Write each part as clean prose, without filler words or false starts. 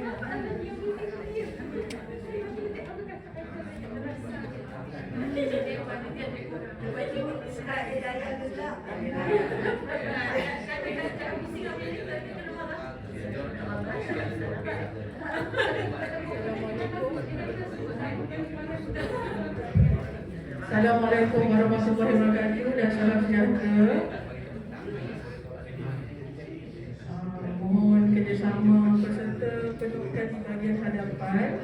Assalamualaikum warahmatullahi wabarakatuh dan salam sejahtera. Mohon kerjasama peserta pendudukan di bahagian hadapan.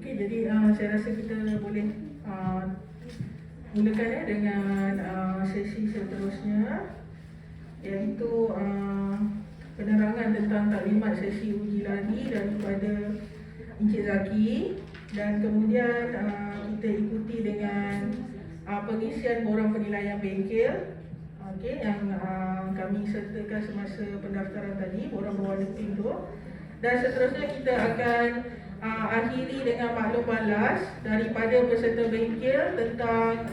Okey, jadi saya rasa kita boleh mulakan dengan sesi seterusnya, iaitu penerangan tentang taklimat sesi uji lari daripada Encik Zaki, dan kemudian kita ikuti dengan pengisian borang penilaian bengkel, okey, yang kami sertakan semasa pendaftaran tadi, borang berwarna pink tu. Dan seterusnya kita akan akhiri dengan maklum balas daripada peserta bengkel tentang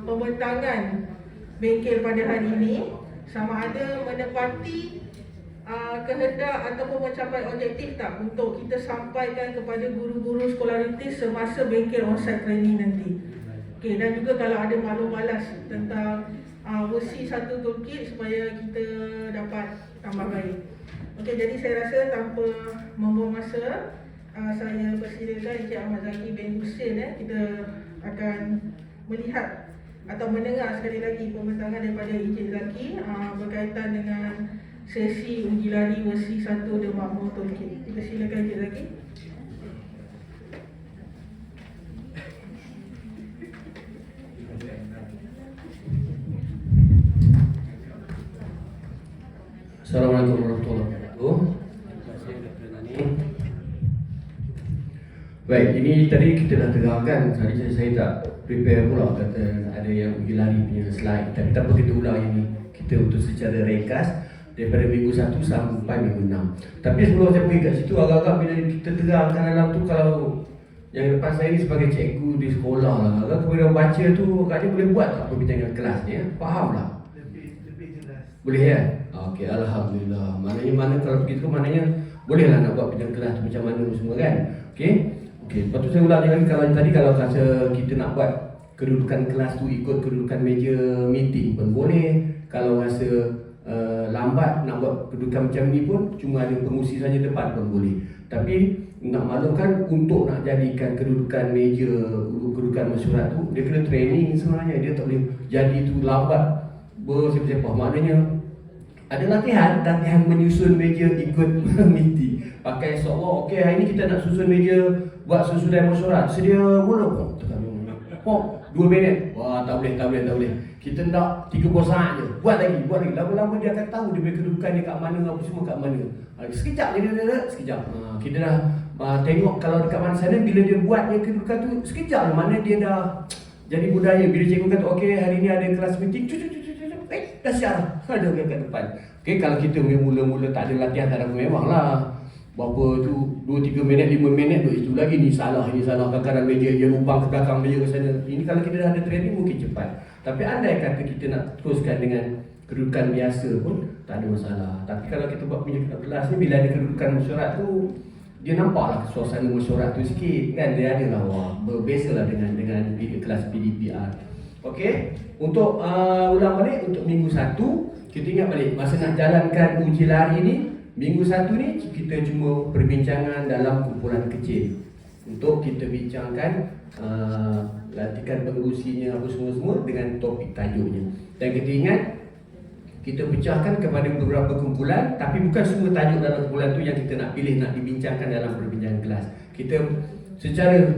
pembentangan bengkel pada hari ini, sama ada menepati kehendak ataupun mencapai objektif tak untuk kita sampaikan kepada guru-guru sekolah rintis semasa bengkel onsite training nanti. Okey, dan juga kalau ada maklum balas tentang versi 1 toolkit supaya kita dapat tambah baik. Okey, jadi saya rasa tanpa membuang masa, saya persilakan Encik Ahmad Zaki bin Hussein. Kita akan melihat atau mendengar sekali lagi pembentangan daripada Encik Zaki berkaitan dengan sesi uji lari versi 1 The Makmur Toolkit. Kita silakan Encik Zaki. Assalamualaikum warahmatullahi wabarakatuh. Baik, ini tadi kita dah terangkan. Tadi saya tak prepare pula, kata ada yang uji lari punya slide. Tapi tak apa, kita ulang ini. Kita untuk secara ringkas daripada minggu 1 sampai minggu 6. Tapi sebelum saya pergi kat situ, agak-agak bila kita terangkan dalam tu, kalau yang lepas saya ni sebagai cikgu di sekolah lah, agak kemudian baca tu agaknya boleh buat tak perbincangan kelas ni, faham lah? Lebih jelas. Boleh ya? Okey, Alhamdulillah. Maknanya mana kalau begitu, maknanya bolehlah nak buat perbincangan kelas tu macam mana semua kan? Okey. Okey, lepas tu saya ulang lagi, kalau tadi kalau rasa kita nak buat kedudukan kelas tu ikut kedudukan meja meeting pun boleh. Kalau rasa lambat nak buat kedudukan macam ni pun cuma ada pengusi saja depan pun boleh. Tapi nak maklumkan, untuk nak jadikan kedudukan meja, kedudukan mesyuarat tu, dia kena training sebenarnya. Dia tak boleh jadi tu lambat bersiapa-siapa. Maknanya ada latihan menyusun meja ikut meeting. Pakai software, okey hari ni kita nak susun meja buat sesudah mesyuarat. Sedia mula pun. Oh, 2 minit. Wah, tak boleh. Kita nak 30 saat je. Buat lagi. Lama-lama dia akan tahu dia punya kedudukan dia kat mana, apa semua kat mana. Sekejap je dia, sekejap. Kita dah tengok kalau dekat mana sana, bila dia buat dia kedudukan tu, sekejap mana dia dah jadi budaya. Bila cikgu kata, okey hari ni ada kelas meeting, dah siap. Ada orang kat depan. Okey, kalau kita mula-mula tak ada latihan, tak ada memang lah. Berapa tu 2-3 minit, 5 minit tu itu lagi ni salah. Kadang-kadang meja dia lubang ke belakang meja ke sana. Ini kalau kita dah ada training mungkin cepat. Tapi andai kata kita nak teruskan dengan kedudukan biasa pun tak ada masalah. Tapi kalau kita buat punya kelas ni, bila ada kedudukan mesyuarat tu, dia nampaklah suasana mesyuarat tu sikit kan. Dia ada lah, wah, berbezalah dengan kelas PDPR. Okey, untuk ulang balik untuk minggu 1, kita ingat balik masa nak jalankan uji lari ni. Minggu 1 ni kita cuma perbincangan dalam kumpulan kecil untuk kita bincangkan latihan pengurusinya apa semua-semua dengan topik tajuknya. Dan kita ingat kita pecahkan kepada beberapa kumpulan, tapi bukan semua tajuk dalam kumpulan tu yang kita nak pilih, nak dibincangkan dalam perbincangan kelas. Kita secara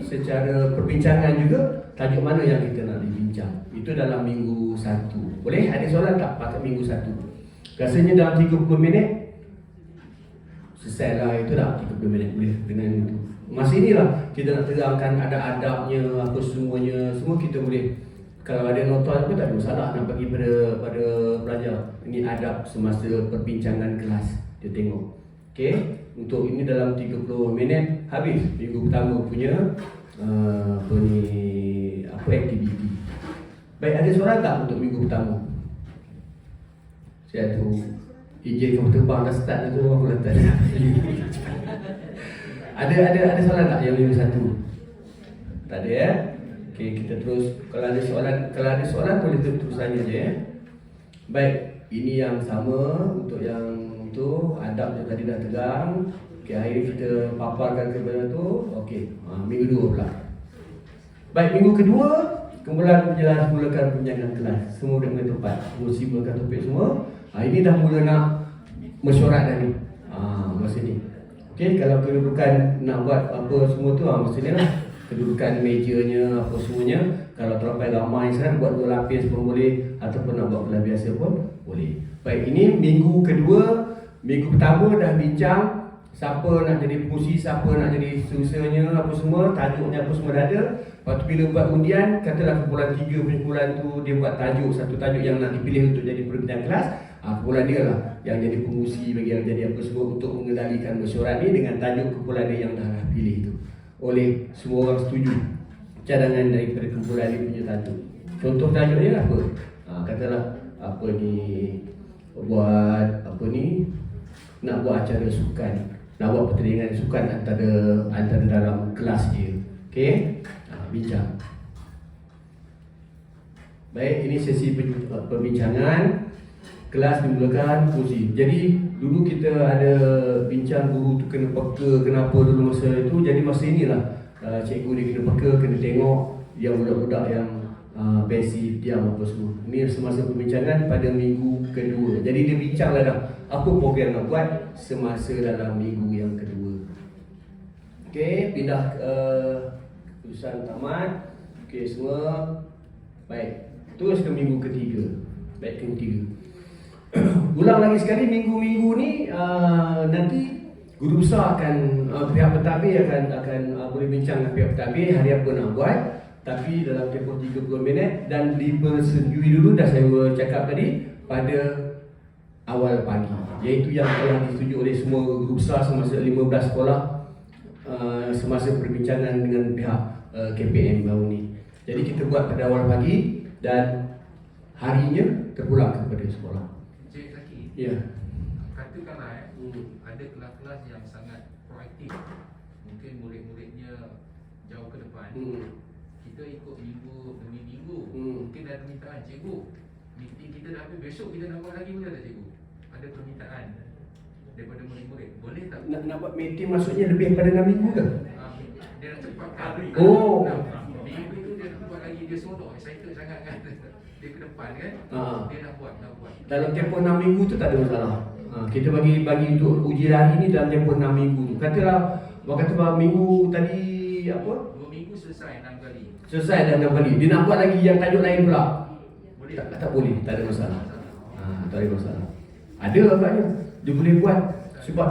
secara perbincangan juga tajuk mana yang kita nak dibincang. Itu dalam minggu 1. Boleh? Ada soalan tak pada minggu 1? Rasanya dalam 30 minit selesai lah, itu dah 30 minit boleh dengan itu. Masa inilah kita nak terangkan ada adabnya, apa semuanya, semua kita boleh. Kalau ada nota apa tak ada masalah nak bagi pada pelajar. Ini adab semasa perbincangan kelas. Dia tengok. Okey, untuk ini dalam 30 minit habis minggu pertama punya aktiviti. Baik, ada soalan tak untuk minggu pertama? Saya tu izin kamu terbang dah start tu aku letak. Ada soalan tak yang minggu 1? Tak ada ya? Okey, kita terus. Kalau ada soalan boleh terus tanya je ya. Baik, ini yang sama untuk yang tu adab yang tadi dah tegang. Okey, hari ni kita paparkan kepada tu. Okey, minggu 2 pula. Baik, minggu kedua kumpulan penjelas mulakan perbincangan kelas. Semua dah mula tempat. Semua siapkan topik semua. Ini dah mula nak mesyuarat dah ni. Masa ni. Okey, kalau kedudukan nak buat apa semua tu masa ni lah. Kedudukan mejanya, apa semuanya. Kalau terlampau ramai sangat, buat 2 lapis pun boleh. Ataupun nak buat kelas biasa pun boleh. Baik, ini minggu kedua. Minggu pertama dah bincang siapa nak jadi pengurusi, siapa nak jadi seterusnya, apa semua, tajuknya apa semua dah ada. Lepas tu bila buat undian, katalah kumpulan 3 kumpulan tu dia buat tajuk, satu tajuk yang nak dipilih untuk jadi perbincangan kelas. Kumpulan dia lah yang jadi pengurusi bagi yang jadi apa semua untuk mengendalikan mesyuarat ni dengan tajuk kumpulan dia yang dah pilih tu. Oleh semua orang setuju cadangan daripada kumpulan dia punya tajuk. Contoh tajuknya apa? Katalah apa ni, buat apa ni, nak buat acara sukan, nak buat pertandingan sukan antara dalam kelas dia. Okey, bincang. Baik, ini sesi perbincangan kelas dimulakan kursi. Jadi dulu kita ada bincang guru tu kena peka kenapa dulu masa itu. Jadi masa inilah cikgu dia kena peka, kena tengok yang budak-budak yang pasif, diam apa semua. Ini semasa perbincangan pada minggu kedua. Jadi dia bincanglah dah apa program nak buat semasa dalam minggu yang kedua. Okey, pindah keputusan tamat. Okey semua. Baik, terus ke minggu ketiga. Baik, ke ketiga. Ulang lagi sekali minggu-minggu ni nanti guru besar akan pihak pentadbir akan boleh bincang dengan pihak pentadbir hari apa nak buat, tapi dalam tempoh 30 minit dan dipersetujui dulu dah saya cakap tadi pada awal pagi, iaitu yang telah disetujui oleh semua guru besar semasa 15 sekolah semasa perbincangan dengan pihak KPM baru ni. Jadi kita buat pada awal pagi dan harinya terpulang kepada sekolah. Cik Zaki, Ya. katakanlah ada kelas-kelas yang sangat proaktif, mungkin murid-muridnya jauh ke depan. Kita ikut minggu demi minggu. Mungkin ada permintaan, cikgu, meeting kita dah habis, besok kita nak buat lagi, boleh tak cikgu? Ada permintaan daripada murid-murid, boleh tak? Nak buat meeting maksudnya lebih pada 6 minggu ke? Dia nak cepatkan. Oh. Minggu tu dia nak buat lagi, dia seronok, excited sangat kan. Dia ke depan kan. Dia nak buat. Dalam tempoh 6 minggu tu tak ada masalah. Kita bagi untuk uji lari ni dalam tempoh 6 minggu tu. Katalah minggu tadi apa? 2 minggu selesai 6 kali. Selesai dah 6 kali. Dia nak buat lagi yang tajuk lain pula. Boleh. Tak boleh, tak ada masalah. Tak ada masalah. Ada agaknya. Dia boleh buat sebab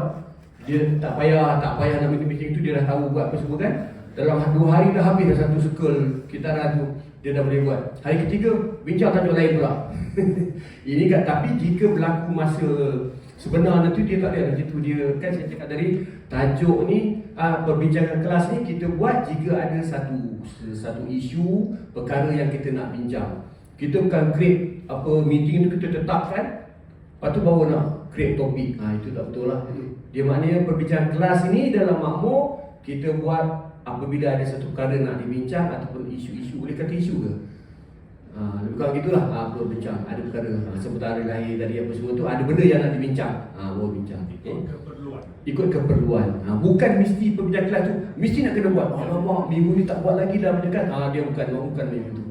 dia tak payah nak meeting tu, dia dah tahu buat apa semua kan. Dalam 2 hari dah habis dah satu circle kita tu. Dia dah boleh buat. Hari ketiga bincang tajuk lain pula. Ini kan, tapi jika berlaku masa sebenar nanti dia tak ada macam tu. Dia kan saya cakap tadi, tajuk ni perbincangan kelas ni kita buat jika ada satu isu perkara yang kita nak bincang. Kita bukan create apa meeting tu kita tetapkan, lepas tu baru nak create topik. Itu tak betul lah. Dia maknanya perbincangan kelas ini dalam makmur kita buat apabila ada satu perkara nak dibincang ataupun isu-isu, boleh kata isu ke? Lebih kurang gitulah, perlu bincang. Ada perkara seputar hari lahir tadi apa semua tu, ada benda yang nak dibincang, baru bincang. Ikut keperluan. Bukan mesti perbincangan kelas tu mesti nak kena buat. Alamak, minggu ni tak buat lagi dah mendekat. Dia bukan minggu tu.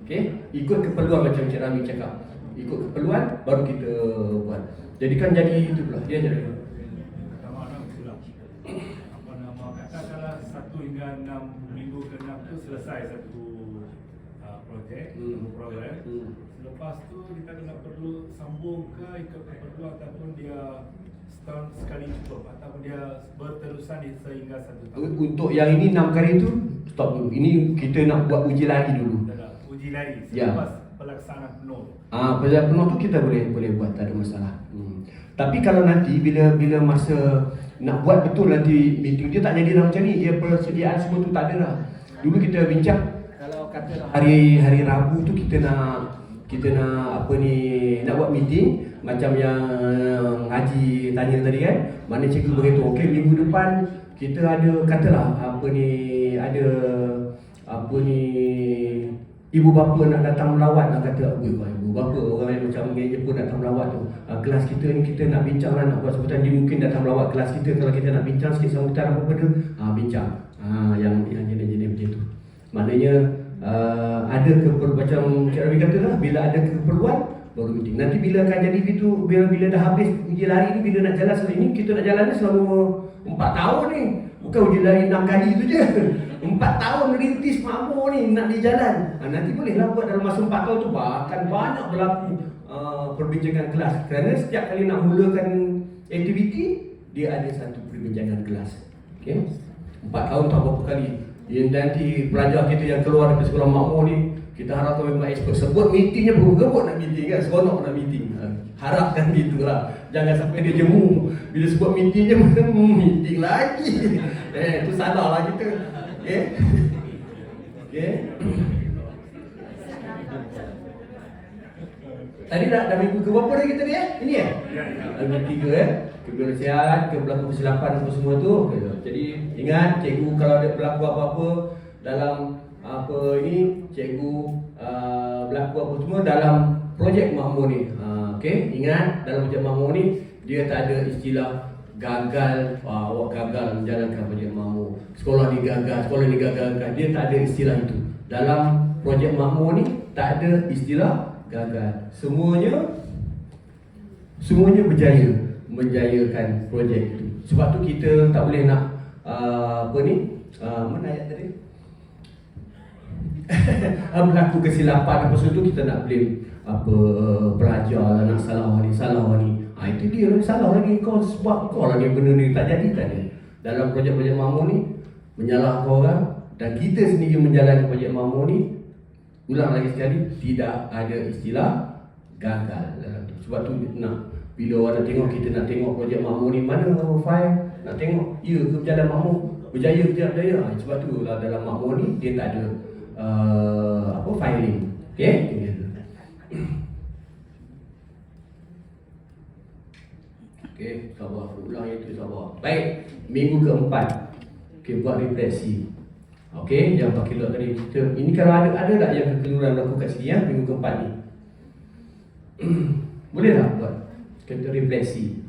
Okey, ikut keperluan macam Cik Rami cakap. ikut keperluan baru kita buat. Jadi kan jadi itu pula. Dia jadi. Katakanlah 1 hingga 6 minggu ke 6 tu selesai satu projek, program. Selepas tu kita kena perlu sambung ke ikut keperluan ataupun dia setahun sekali cukup ataupun dia berterusan sehingga 1 tahun. Untuk yang ini 6 kali tu stop dulu. Ini kita nak buat uji lagi dulu. Uji lagi Ya. selepas pelaksanaan penuh. Pelaksanaan penuh tu kita boleh buat, tak ada masalah. Tapi kalau nanti bila masa nak buat betul nanti meeting dia tak jadi dah macam ni, dia persediaan semua tu tak ada dah. Dulu kita bincang kalau kata hari Rabu tu kita nak apa ni nak buat meeting macam yang Haji tanya tadi kan, mana cikgu beritahu okey minggu depan kita ada katalah apa ni ada apa ni ibu bapa nak datang melawat nak kata ibu bapa orang yang macam mengajar pun datang melawat tu. Kelas kita ni kita nak bincang lah nak buat sambutan, dia mungkin datang melawat kelas kita kalau kita nak bincang sikit sambutan apa benda bincang. Yang jenis-jenis macam tu. Maknanya ada keperluan macam Cik Rabi kata lah, bila ada keperluan baru meeting. Nanti bila akan jadi gitu, bila dah habis uji lari ni, bila nak jalan selama ini, kita nak jalan ni selama 4 tahun ni. Bukan uji lari 6 kali tu je. 4 tahun rintis makmur ni nak di jalan. Nanti bolehlah buat dalam masa 4 tahun tu akan banyak berlaku perbincangan kelas. Kerana setiap kali nak mulakan aktiviti, dia ada satu perbincangan kelas. Okay? 4 tahun tak berapa kali. Yang nanti pelajar kita yang keluar dari sekolah makmur ni, kita harapkan memang expert. Sebut meetingnya berebut nak meeting kan, seronok nak meeting. Harapkan gitulah. Jangan sampai dia jemu. Bila sebut meetingnya meeting lagi. Itu salah lah kita. Okay? Okay? Tadi dah minggu ke berapa dah kita ni Ini Ya. Minggu 3 Kebersihan, berlaku kesilapan apa semua tu. Okay. Jadi ingat cikgu kalau ada berlaku apa-apa dalam apa ini, cikgu berlaku apa semua dalam projek makmur ni. Okey, ingat dalam projek makmur ni dia tak ada istilah gagal, awak gagal menjalankan projek makmur. Sekolah ni gagal, dia tak ada istilah itu. Dalam projek makmur ni tak ada istilah gagal. Semuanya berjaya menjayakan projek itu. Sebab tu kita tak boleh nak mana ayat tadi? Berlaku kesilapan apa semua tu kita nak blame apa pelajar nak salah ni. Itu dia lah salah lagi kau sebab kau lagi benda ni tak jadi tadi. Dalam projek-projek makmur ni menyalahkan orang dan kita sendiri menjalankan projek makmur ni, ulang lagi sekali tidak ada istilah gagal dalam tu. Sebab tu nak bila orang nak tengok, kita nak tengok projek makmur ni mana file, nak tengok ya ke berjalan makmur, berjaya ke tidak berjaya. Sebab tu lah dalam makmur ni dia tak ada filing. Okey? Okey, sabar, ulang itu sabar. Baik, minggu keempat okey, buat refleksi. Okey, yang pakai lot tadi kita ini kalau ada tak yang kekeliruan berlaku kat sini minggu keempat ni? Boleh tak buat? Kita refleksi.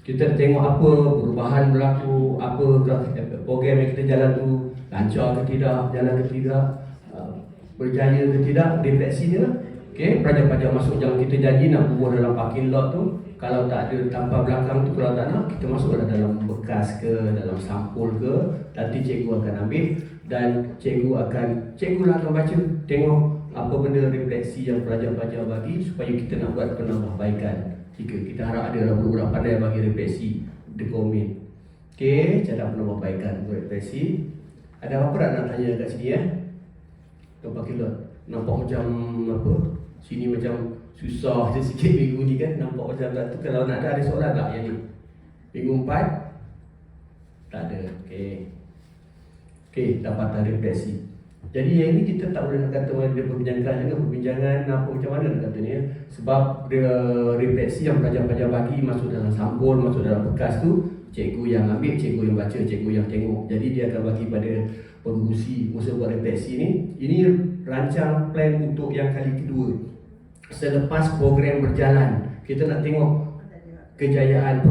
Kita tengok apa perubahan berlaku, apa program yang kita jalan tu lancar ke tidak, jalan ke tidak, berjaya ke tidak, refleksi dia lah. Okey, pelajar-pelajar masuk jangan kita janji nak bubuh dalam parking lot tu. Kalau tak ada tanpa belakang tu, kalau tak nak, kita masuklah dalam bekas ke, dalam sampul ke. Nanti cikgu akan ambil dan cikgu lah akan baca, tengok apa benda refleksi yang pelajar-pelajar bagi supaya kita nak buat penambahbaikan. Jika kita harap ada budak-budak pandai bagi refleksi di komen. Okey, cara penambahbaikan untuk refleksi. Ada apa nak tanya kat sini Kau pakai lot. Nampak macam apa? Sini macam susah je sikit minggu ni kan. Nampak macam tu. Kalau nak ada soalan tak yang ni? Minggu 4 tak ada. Okey, dapatan refleksi. Jadi yang ini kita tak boleh nak kata dia perbincangan apa macam mana nak kata ni Sebab dia refleksi yang pelajar-pelajar bagi masuk dalam sampul, masuk dalam bekas tu, cikgu yang ambil, cikgu yang baca, cikgu yang tengok. Jadi dia akan bagi pada pengurusi masa buat refleksi ni. Ini rancang plan untuk yang kali kedua. Selepas program berjalan, kita nak tengok kejayaan,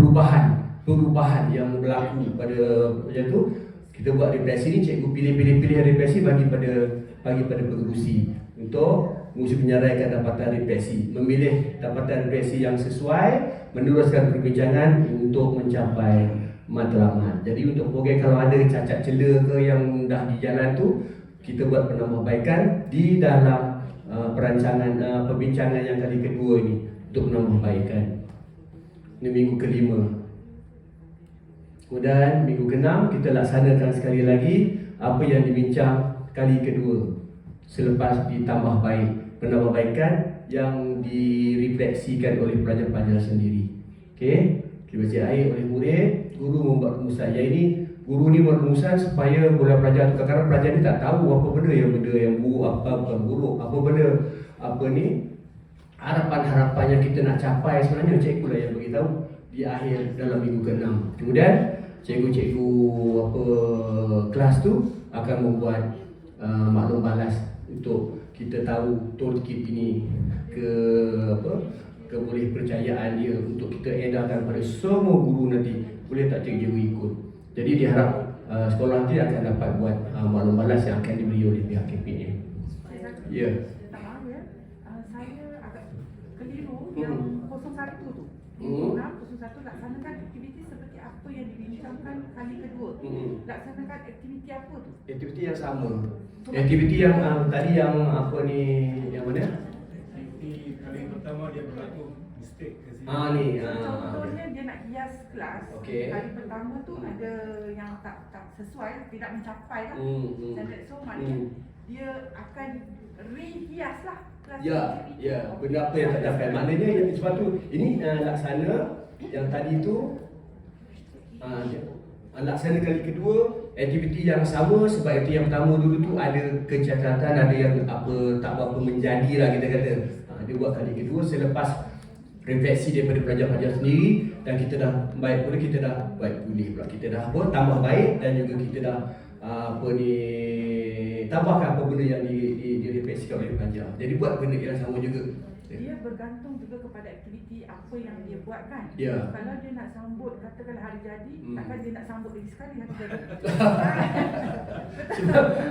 perubahan yang berlaku pada macam tu. Kita buat refleksi ni, cikgu pilih refleksi bagi pada pengurusi untuk fungsi penyaraikan dapatan refleksi, memilih dapatan refleksi yang sesuai, meneruskan perbincangan untuk mencapai matlamat. Jadi untuk program kalau ada cacat celah ke yang dah di jalan tu, kita buat penambahbaikan di dalam perancangan perbincangan yang kali kedua ini untuk menambahbaikan. Ini minggu kelima. Kemudian minggu keenam kita laksanakan sekali lagi apa yang dibincang kali kedua selepas ditambah baik, penambahbaikan yang direfleksikan oleh pelajar-pelajar sendiri. Okey, dibaca air oleh murid, guru membuat rumusan. Yang ini guru ni buat rumusan supaya bola pelajar tu, kadang-kadang pelajar ni tak tahu apa benda yang buruk, apa bukan buruk, apa benda apa ni harapan-harapan yang kita nak capai, sebenarnya cikgu lah yang beritahu di akhir dalam minggu ke-6. Kemudian cikgu-cikgu apa kelas tu akan membuat maklum balas untuk kita tahu toolkit ini keboleh percayaan dia untuk kita edarkan pada semua guru nanti. Boleh tak cikgu ikut? Jadi diharap sekolah nanti akan dapat buat maklum balas yang akan diberi oleh pihak KPM. Ya. Saya agak keliru yang 01 tu. Minggu 6, 01 laksanakan aktiviti seperti apa yang dibincangkan kali kedua. Laksanakan aktiviti apa tu? Aktiviti yang sama. Aktiviti yang tadi yang apa ni, yang mana? Aktiviti kali pertama dia berlaku mistake ke sini. Ni. Contohnya dia nak hias kelas. Okey. Kali pertama tu ada yang tak sesuai, tidak mencapai lah. Standard. So maknanya dia akan rehias lah kelas. Ya, benda apa yang tak dapat. Maknanya sebab tu ini laksana yang tadi tu laksana kali kedua aktiviti yang sama, sebab itu yang pertama dulu tu ada kecacatan, ada yang apa tak berapa menjadi lah kita kata. Dia buat kali kedua selepas refleksi daripada pelajar-pelajar sendiri, dan kita dah baik pula, kita dah baik pulih pula, kita dah apa tambah baik, dan juga kita dah tambahkan apa benda yang direfleksikan oleh pelajar. Jadi buat benda yang sama juga. Dia bergantung juga kepada aktiviti apa yang dia buat kan. Ya. Kalau dia nak sambut katakanlah hari jadi, takkan dia nak sambut lagi sekali hari jadi.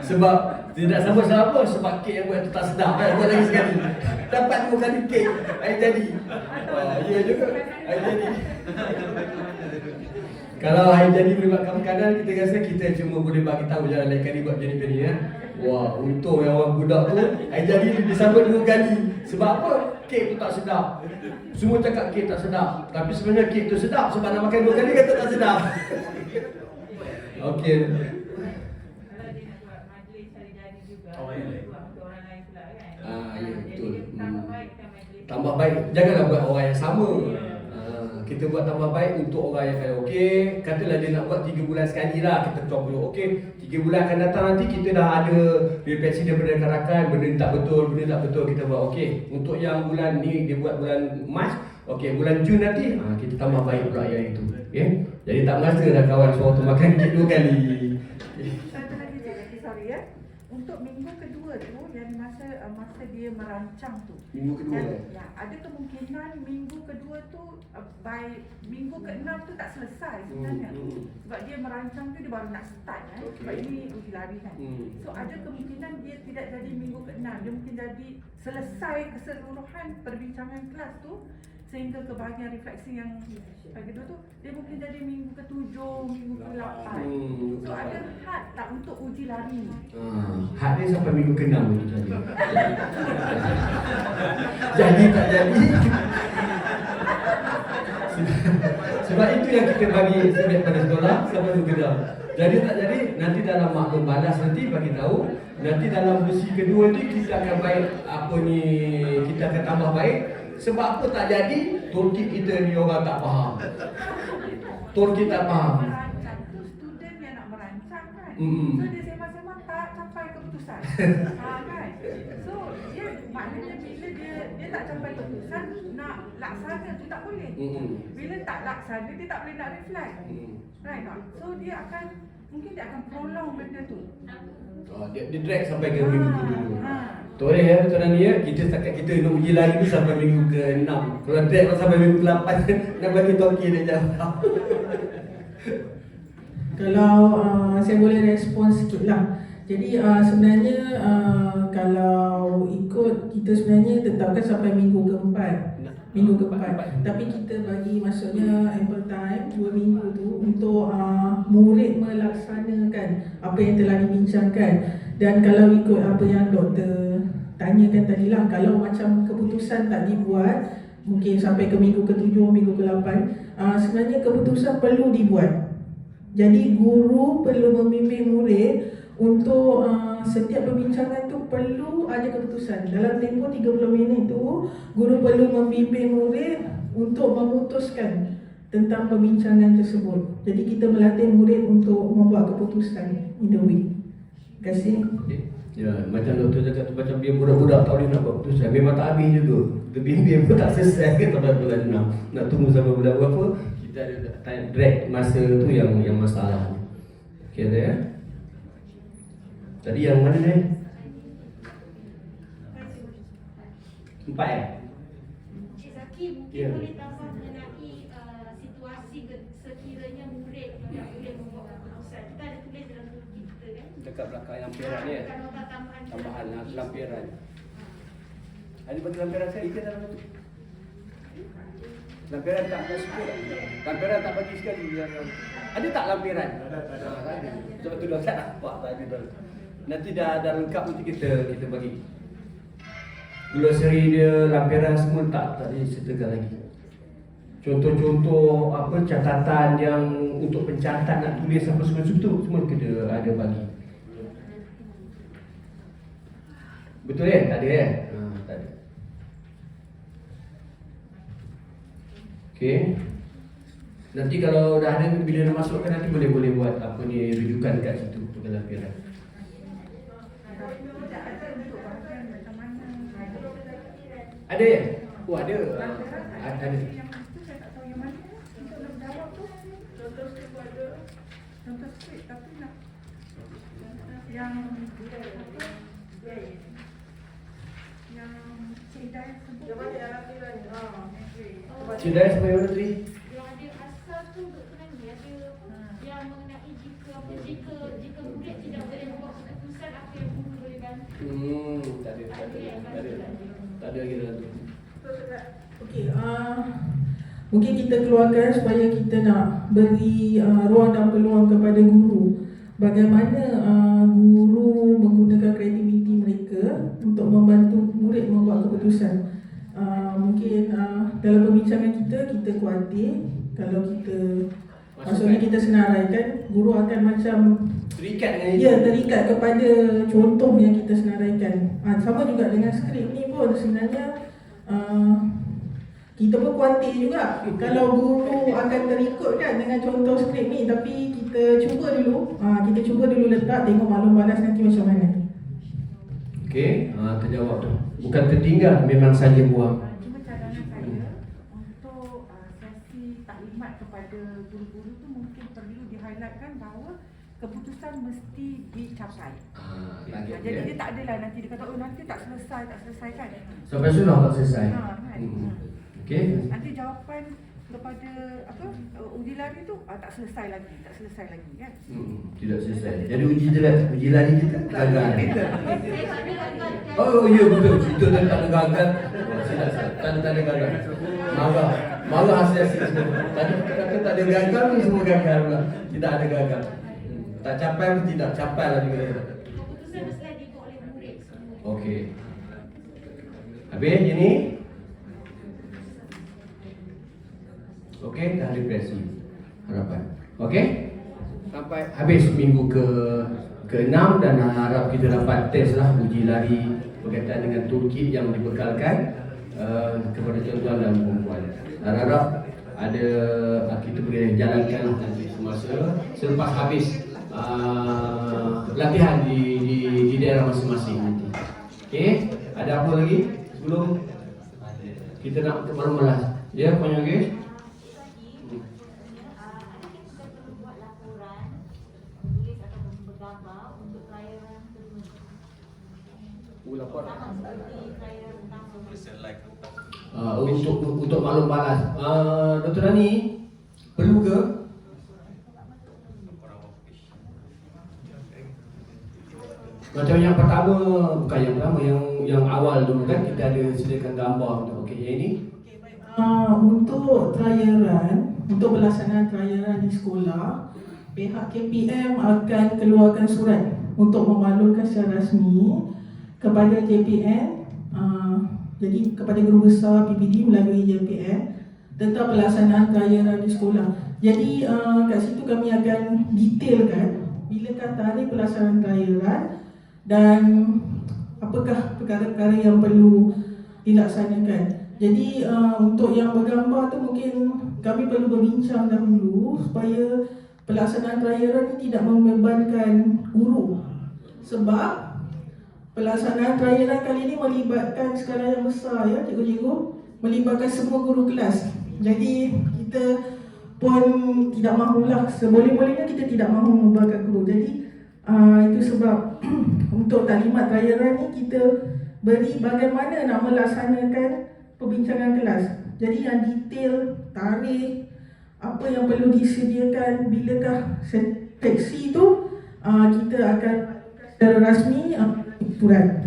sebab dia nak sambut apa? Sebab kek yang buat tu tak sedap kan, buat lagi sekali. Dapat 2 kali kek hari jadi. Ya juga hari jadi. Kalau hari jadi melibatkan makanan, kita rasa kita cuma boleh bagi tahu jalan lain kali buat jadi ya. Wah, untung yang orang budak tu hari jadi disambut 2 kali. Sebab apa? Kek tu tak sedap. Semua cakap kek tak sedap, tapi sebenarnya kek tu sedap sebab nak makan 2 kali kata tak sedap. Okey. Kalau dia nak buat majlis hari jadi juga, buat untuk orang lain pula kan. Ya betul. Jadi tambah baikkan majlis. Tambah baik, janganlah buat orang yang sama. Kita buat tambah baik untuk orang yang kaya. Okey, katalah dia nak buat 3 bulan sekali lah, kita coba. Okey, 3 bulan akan datang nanti kita dah ada refleksi daripada rakan-rakan, benda ni tak betul, benda tak betul, kita buat. Okey, untuk yang bulan ni dia buat bulan Mac, okey, bulan Jun nanti kita tambah baik pula yang itu. Okey, jadi tak merasa dah kawan seorang tu makan kek 2 kali. Satu lagi sorry ya. Untuk minggu kedua tu yang masa dia merancang tu. Minggu kedua. Ya, ada kemungkinan minggu kedua tu by minggu ke-6 tu tak selesai sebenarnya. Sebab dia merancang tu dia baru nak start kan. Okay. Sebab ini uji lari kan. So ada kemungkinan dia tidak jadi minggu ke-6, dia mungkin jadi selesai keseluruhan perbincangan kelas tu sehingga ke bahagian refleksi yang kedua tu dia mungkin jadi minggu ke-7, minggu ke-8. So ada had tak untuk uji lari ni? Had dia sampai minggu ke-6 itu saja. Jadi tak jadi. Sebab itu yang kita bagi sebab pada sekolah sampai minggu ke-6. Jadi tak jadi, nanti dalam maklum balas nanti bagi tahu, nanti dalam versi kedua ni kita akan baik apa ni, kita akan tambah baik. Sebab apa tak jadi? Toolkit kita ni orang tak faham. Toolkit tak faham. Merancang tu student yang nak merancang kan. So dia sembang-sembang tak sampai keputusan. Kan. So dia maknanya bila dia tak sampai keputusan, nak laksana tu tak boleh. Bila tak laksana dia tak boleh nak reflect. Right not? So dia akan mungkin dia akan prolong benda tu. Dia drag sampai ke minggu ke-7. Boleh ya tuan-tuan ya, kita setakat kita nak uji lagi tu sampai minggu ke-6. Kalau drag sampai minggu ke-8 nak bagi toki dia jawab. Kalau saya boleh respon sikit lah. Jadi sebenarnya kalau ikut kita sebenarnya tetapkan sampai minggu keempat. Tapi kita bagi maksudnya ample time 2 minggu tu untuk murid melaksanakan apa yang telah dibincangkan. Dan kalau ikut apa yang doktor tanyakan tadi lah, kalau macam keputusan tak dibuat mungkin sampai ke minggu ke-7, minggu ke-8, sebenarnya keputusan perlu dibuat. Jadi guru perlu membimbing murid untuk setiap perbincangan tu perlu ada keputusan. Dalam tempoh 30 minit tu, guru perlu membimbing murid untuk memutuskan tentang perbincangan tersebut. Jadi kita melatih murid untuk membuat keputusan in the week. Terima kasih. Ya, macam doktor cakap tu, macam biar budak-budak tak boleh nak buat keputusan. Memang tak habis juga. Bimbing pun tak selesai ke sampai bulan 6. Nak tunggu sampai bulan berapa, kita ada time drag masa tu yang masalah. Okey tak ya? Tadi yang mana ni? 4 Encik Zaki mungkin boleh tambah mengenai situasi sekiranya murid tidak boleh membuat keputusan. Kita ada tulis dalam buku kita kan? Dekat belakang lampiran ni. Bukan nota tambahan. Tambahan lampiran. Ada bagi lampiran saya ikan dalam tu. Lampiran tak masuk tak? Lampiran tak bagi sekali. Ada tak lampiran? Ada. Sebab tu dah tak nampak tadi tu. Nanti dah lengkap nanti kita bagi. Glosary dia, lampiran semua tak disertakan lagi. Contoh-contoh apa catatan yang untuk pencatat nak tulis apa semua tu semua kita ada bagi. Betul ya? Tak ada ya? Tak ada. Okey. Nanti kalau dah ada bila dah masukkan nanti boleh buat apa ni rujukan kat situ untuk lampiran. Ada ya? Oh ada. Ada. Yang itu saya tak tahu yang mana. Untuk nak jawab tu contoh skrip ada. Contoh skrip tapi nak yang yang Cik Hidayah sebut. Yang mana yang lampiran? Cik Dayah sampai mana tadi? Yang ada asal tu doktor ni ada yang mengenai jika murid tidak boleh membuat keputusan apa yang guru boleh bantu. Tak ada. Tak ada lagi dalam tu. Okey, mungkin kita keluarkan supaya kita nak beri ruang dan peluang kepada guru. Bagaimana guru menggunakan kreativiti mereka untuk membantu murid membuat keputusan. Mungkin dalam perbincangan kita khawatir kalau kita maksudnya kita senaraikan, guru akan macam Terikat dengan itu. ya, terikat kepada contoh yang kita senaraikan. Sama juga dengan skrip ni pun sebenarnya kita pun kuantik juga. Kalau guru akan terikut kan dengan contoh skrip ni, tapi kita cuba dulu letak, tengok maklum balas nanti macam mana. Okey, terjawab tu. Bukan tertinggal, memang saja buang. Cuma cadangan saya untuk sesi taklimat kepada guru-guru tu mungkin perlu di-highlightkan bahawa keputusan mesti dicapai. Jadi dia tak adalah nanti dia kata nanti tak selesai kan. Sampai sudah tak selesai. Kan. Okey. Nanti jawapan kepada uji lari tu tak selesai lagi kan. Tidak selesai. Jadi uji lari kita gagal. Oh ya betul. Itu tak ada gagal. Tak ada gagal. Marah hasil semua. Tadi kata tak ada gagal ni semua gagal pula. Tidak ada gagal. Tak capai pun tidak capai lah juga. Keputusan mestilah dibuat oleh murid semua. Okey. Habis ini. Okey, dah depresi. Harapan. Okey? Sampai habis minggu ke-6 dan harap kita dapat test lah uji lari berkaitan dengan toolkit yang dibekalkan kepada tuan-tuan dan puan-puan. Harap ada kita boleh jalankan nanti semasa selepas habis latihan di daerah masing-masing nanti. Okey, ada apa lagi sebelum kita nak malam-malam? Ya, punya guys. Untuk maklum balas. Dr. Rani perlu ke? Macam yang pertama, bukan yang pertama, yang awal dulu kan kita ada sediakan gambar untuk. Okey, yang ini Untuk trial run, untuk pelaksanaan trial run di sekolah, pihak KPM akan keluarkan surat untuk memaklumkan secara rasmi kepada JPN, jadi kepada guru besar PPD melalui JPN tentang pelaksanaan trial run di sekolah. Jadi kat situ kami akan detailkan bilakah tarikh pelaksanaan trial run dan apakah perkara-perkara yang perlu dilaksanakan. Jadi untuk yang bergambar tu mungkin kami perlu berbincang dahulu supaya pelaksanaan trial run ini tidak membebankan guru. Sebab pelaksanaan trial run kali ini melibatkan skala yang besar ya cikgu-cikgu, melibatkan semua guru kelas. Jadi kita pun tidak mahulah, seboleh-bolehnya kita tidak mahu membebankan guru. Jadi itu sebab untuk taklimat trial run ni kita beri bagaimana nak melaksanakan perbincangan kelas. Jadi yang detail, tarikh, apa yang perlu disediakan, bilakah teksi tu kita akan secara rasmi surat.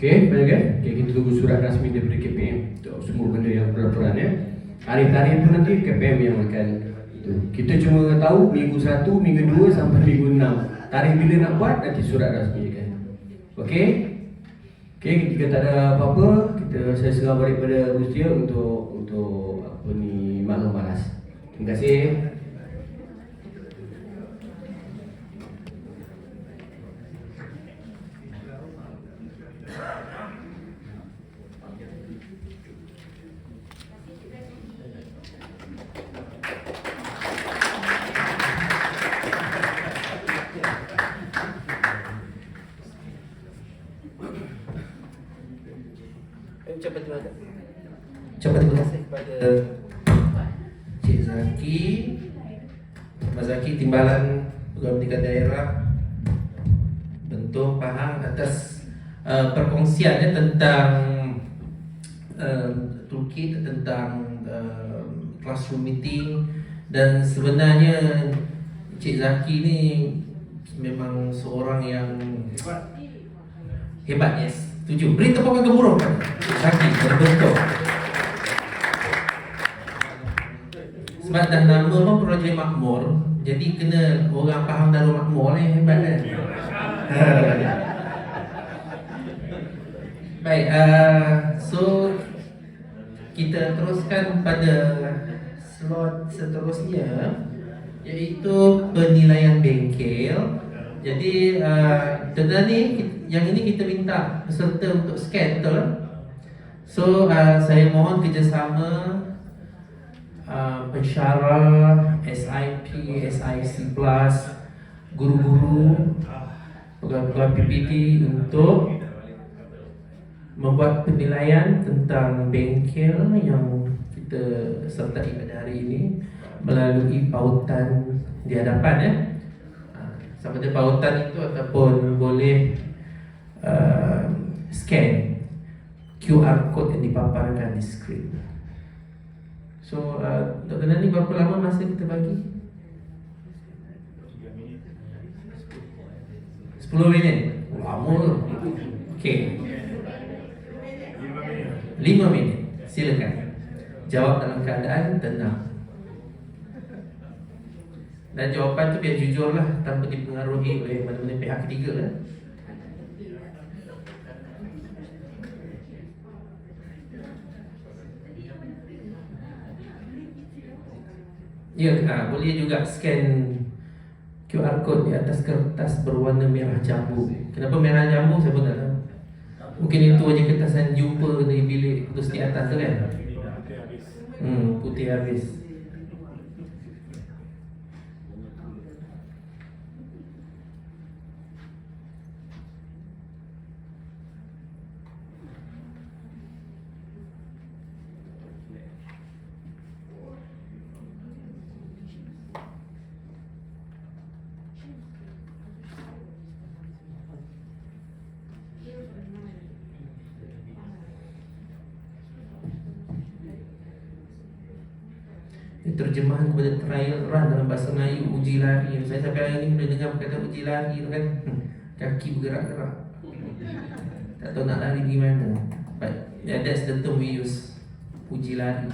okey, baik kan? Okey, kita tunggu surat rasmi daripada KPM untuk semua benda yang peraturan ya. Tarikh-tarikh tu nanti KPM yang akan itu. Kita cuma tahu minggu 1, minggu 2 sampai minggu 6. Tarikh bila nak buat nanti surat rasmi kan. Okey? Okey, jika tak ada apa-apa, saya serah balik pada Rustia untuk apa ni maklum balas. Terima kasih. Ucapan terima kasih kepada Cik Zaki, Mas Zaki, Timbalan Pegawai Pendidikan Daerah Bentong Pahang atas perkongsiannya tentang toolkit tentang classroom meeting. Dan sebenarnya Cik Zaki ni memang seorang yang hebat, yes. Setuju. Beri tepukan gemuruh kan Cik Zaki berbentuk. Sebab dah nama pun projek makmur, jadi kena orang faham Darul Makmur ni hebat kan. Baik, so kita teruskan pada slot seterusnya, iaitu penilaian bengkel. Jadi tengah ni yang ini kita minta peserta untuk scan, betul? So saya mohon kerjasama pensyarah, SIP, SIC+, guru-guru, pegawai PPD untuk membuat penilaian tentang bengkel yang kita sertai pada hari ini melalui pautan di hadapan ya. Sama ada pautan itu ataupun boleh scan QR code yang dipaparkan di skrin. So, Dr. Nani, berapa lama masa kita bagi? 10 minit? Lama tu. Okey, 5 minit. Silakan. Jawab dalam keadaan tenang. Dan jawapan tu biar jujur lah, tanpa dipengaruhi oleh mana-mana pihak ketiga lah. Ya, boleh juga scan QR code di atas kertas berwarna merah jambu. Kenapa merah jambu saya pun tak tahu. Mungkin itu aja kertas yang jumpa di bilik terus di atas tu kan. Putih habis. terjemahan kepada trial run dalam bahasa Melayu, uji lari. Saya sampai hari ini boleh dengar kata uji lari tu kan, kaki bergerak-gerak, tak tahu nak lari di mana. But yeah, that's the term we use, uji lari.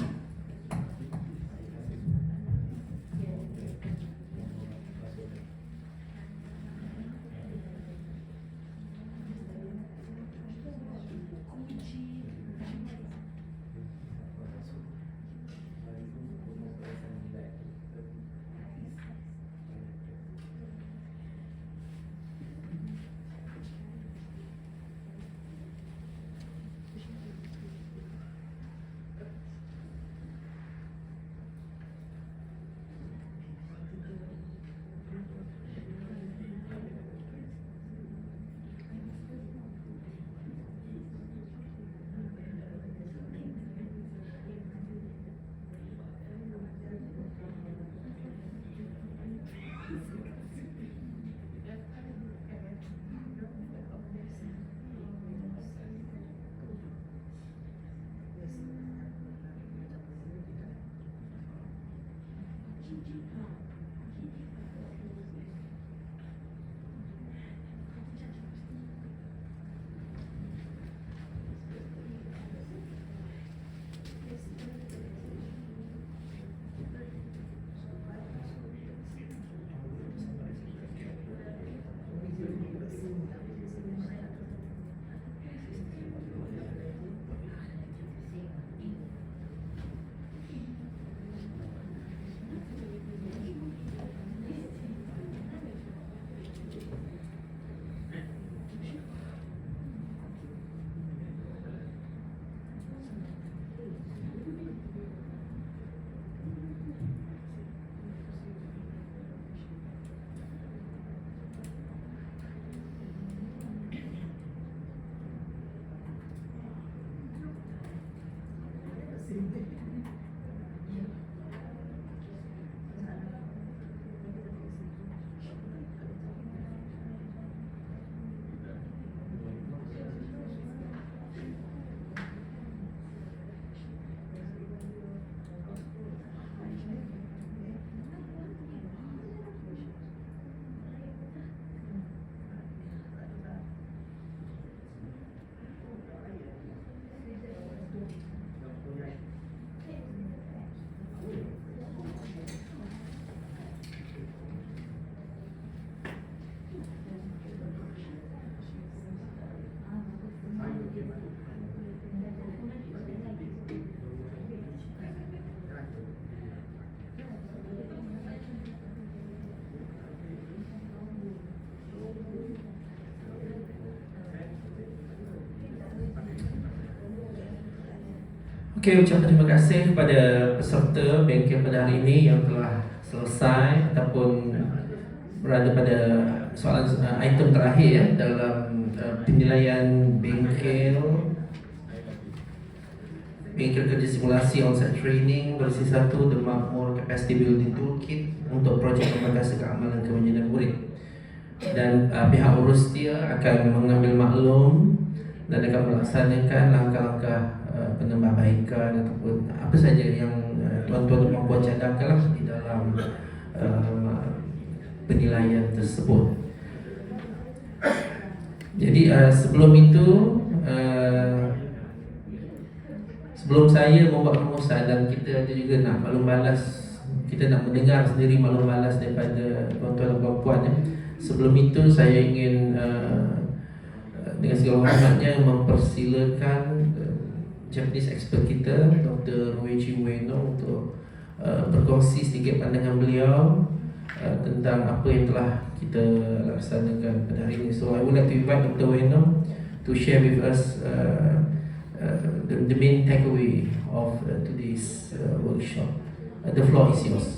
Okey, ucapkan terima kasih kepada peserta bengkel pada hari ini yang telah selesai ataupun berada pada soalan item terakhir ya, dalam penilaian bengkel kerja simulasi on-site training versi 1 The Makmur Capacity Building Toolkit untuk projek pemangkasa keamanan kewenangan murid. Dan pihak urus dia akan mengambil maklum dan akan melaksanakan langkah-langkah penambahbaikan ataupun apa saja yang tuan-tuan dan puan cadangkanlah di dalam penilaian tersebut. Jadi sebelum itu, sebelum saya membuat rumusan dan kita ada juga nak maklum balas, kita nak mendengar sendiri maklum balas daripada tuan-tuan dan puan ya. Sebelum itu saya ingin dengan segala hormatnya mempersilakan Japanese expert kita Dr. Ruichi Ueno untuk berkongsi sedikit pandangan beliau tentang apa yang telah kita laksanakan pada hari ini. So I would like to invite Dr. Ueno to share with us the main takeaway of today's workshop. The floor is yours.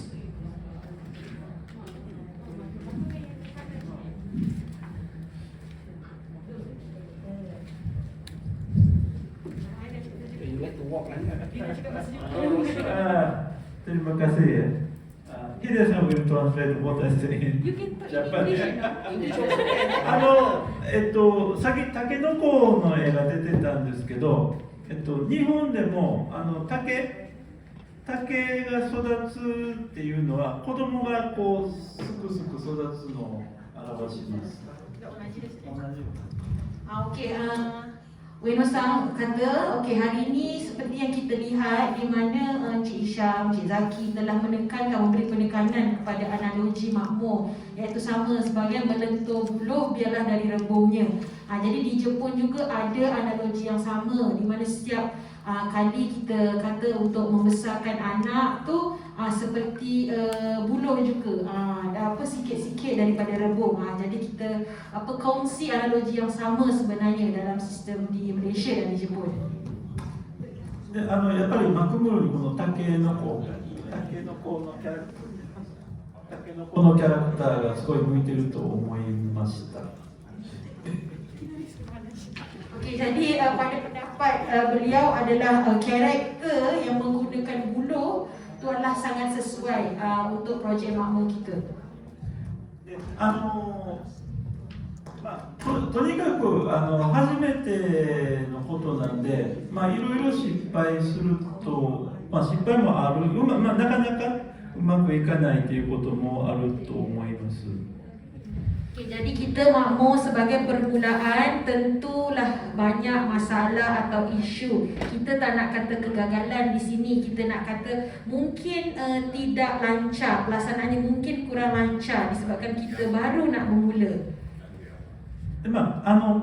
Terima kasih ya. Hideo-san will translate what I say in You can touch Japan. English. さっきタケノコの絵が出てたんですけど、日本でも竹竹が育つっていうのは子供がこうすくすく育つのを表します。同じ。Okey, Wenosan kata, okey, hari ini seperti yang kita lihat di mana Encik Isham, Encik Zaki telah menekankan, memberi penekanan kepada analogi makmur, iaitu sama sebagai melentur buluh biarlah dari rebungnya. Jadi di Jepun juga ada analogi yang sama di mana setiap kali kita kata untuk membesarkan anak tu seperti buluh juga, sikit-sikit daripada rebung. Jadi kita kongsi analogi yang sama sebenarnya dalam sistem di Malaysia dan di Jepun. でやっぱりマクムルにこのタケノコのキャラクターがすごい向いてると思いました。 Okey, jadi pada pendapat beliau adalah karakter yang menggunakan buluh itu adalah sangat sesuai untuk projek makmur kita. とにかく初めてのことなんで、いろいろ失敗すると、失敗もある、なかなかうまくいかないということもあると思います。 Okay, jadi kita makmur sebagai permulaan tentulah banyak masalah atau isu. Kita tak nak kata kegagalan di sini, kita nak kata mungkin tidak lancar, pelaksanaannya mungkin kurang lancar disebabkan kita baru nak bermula. でこ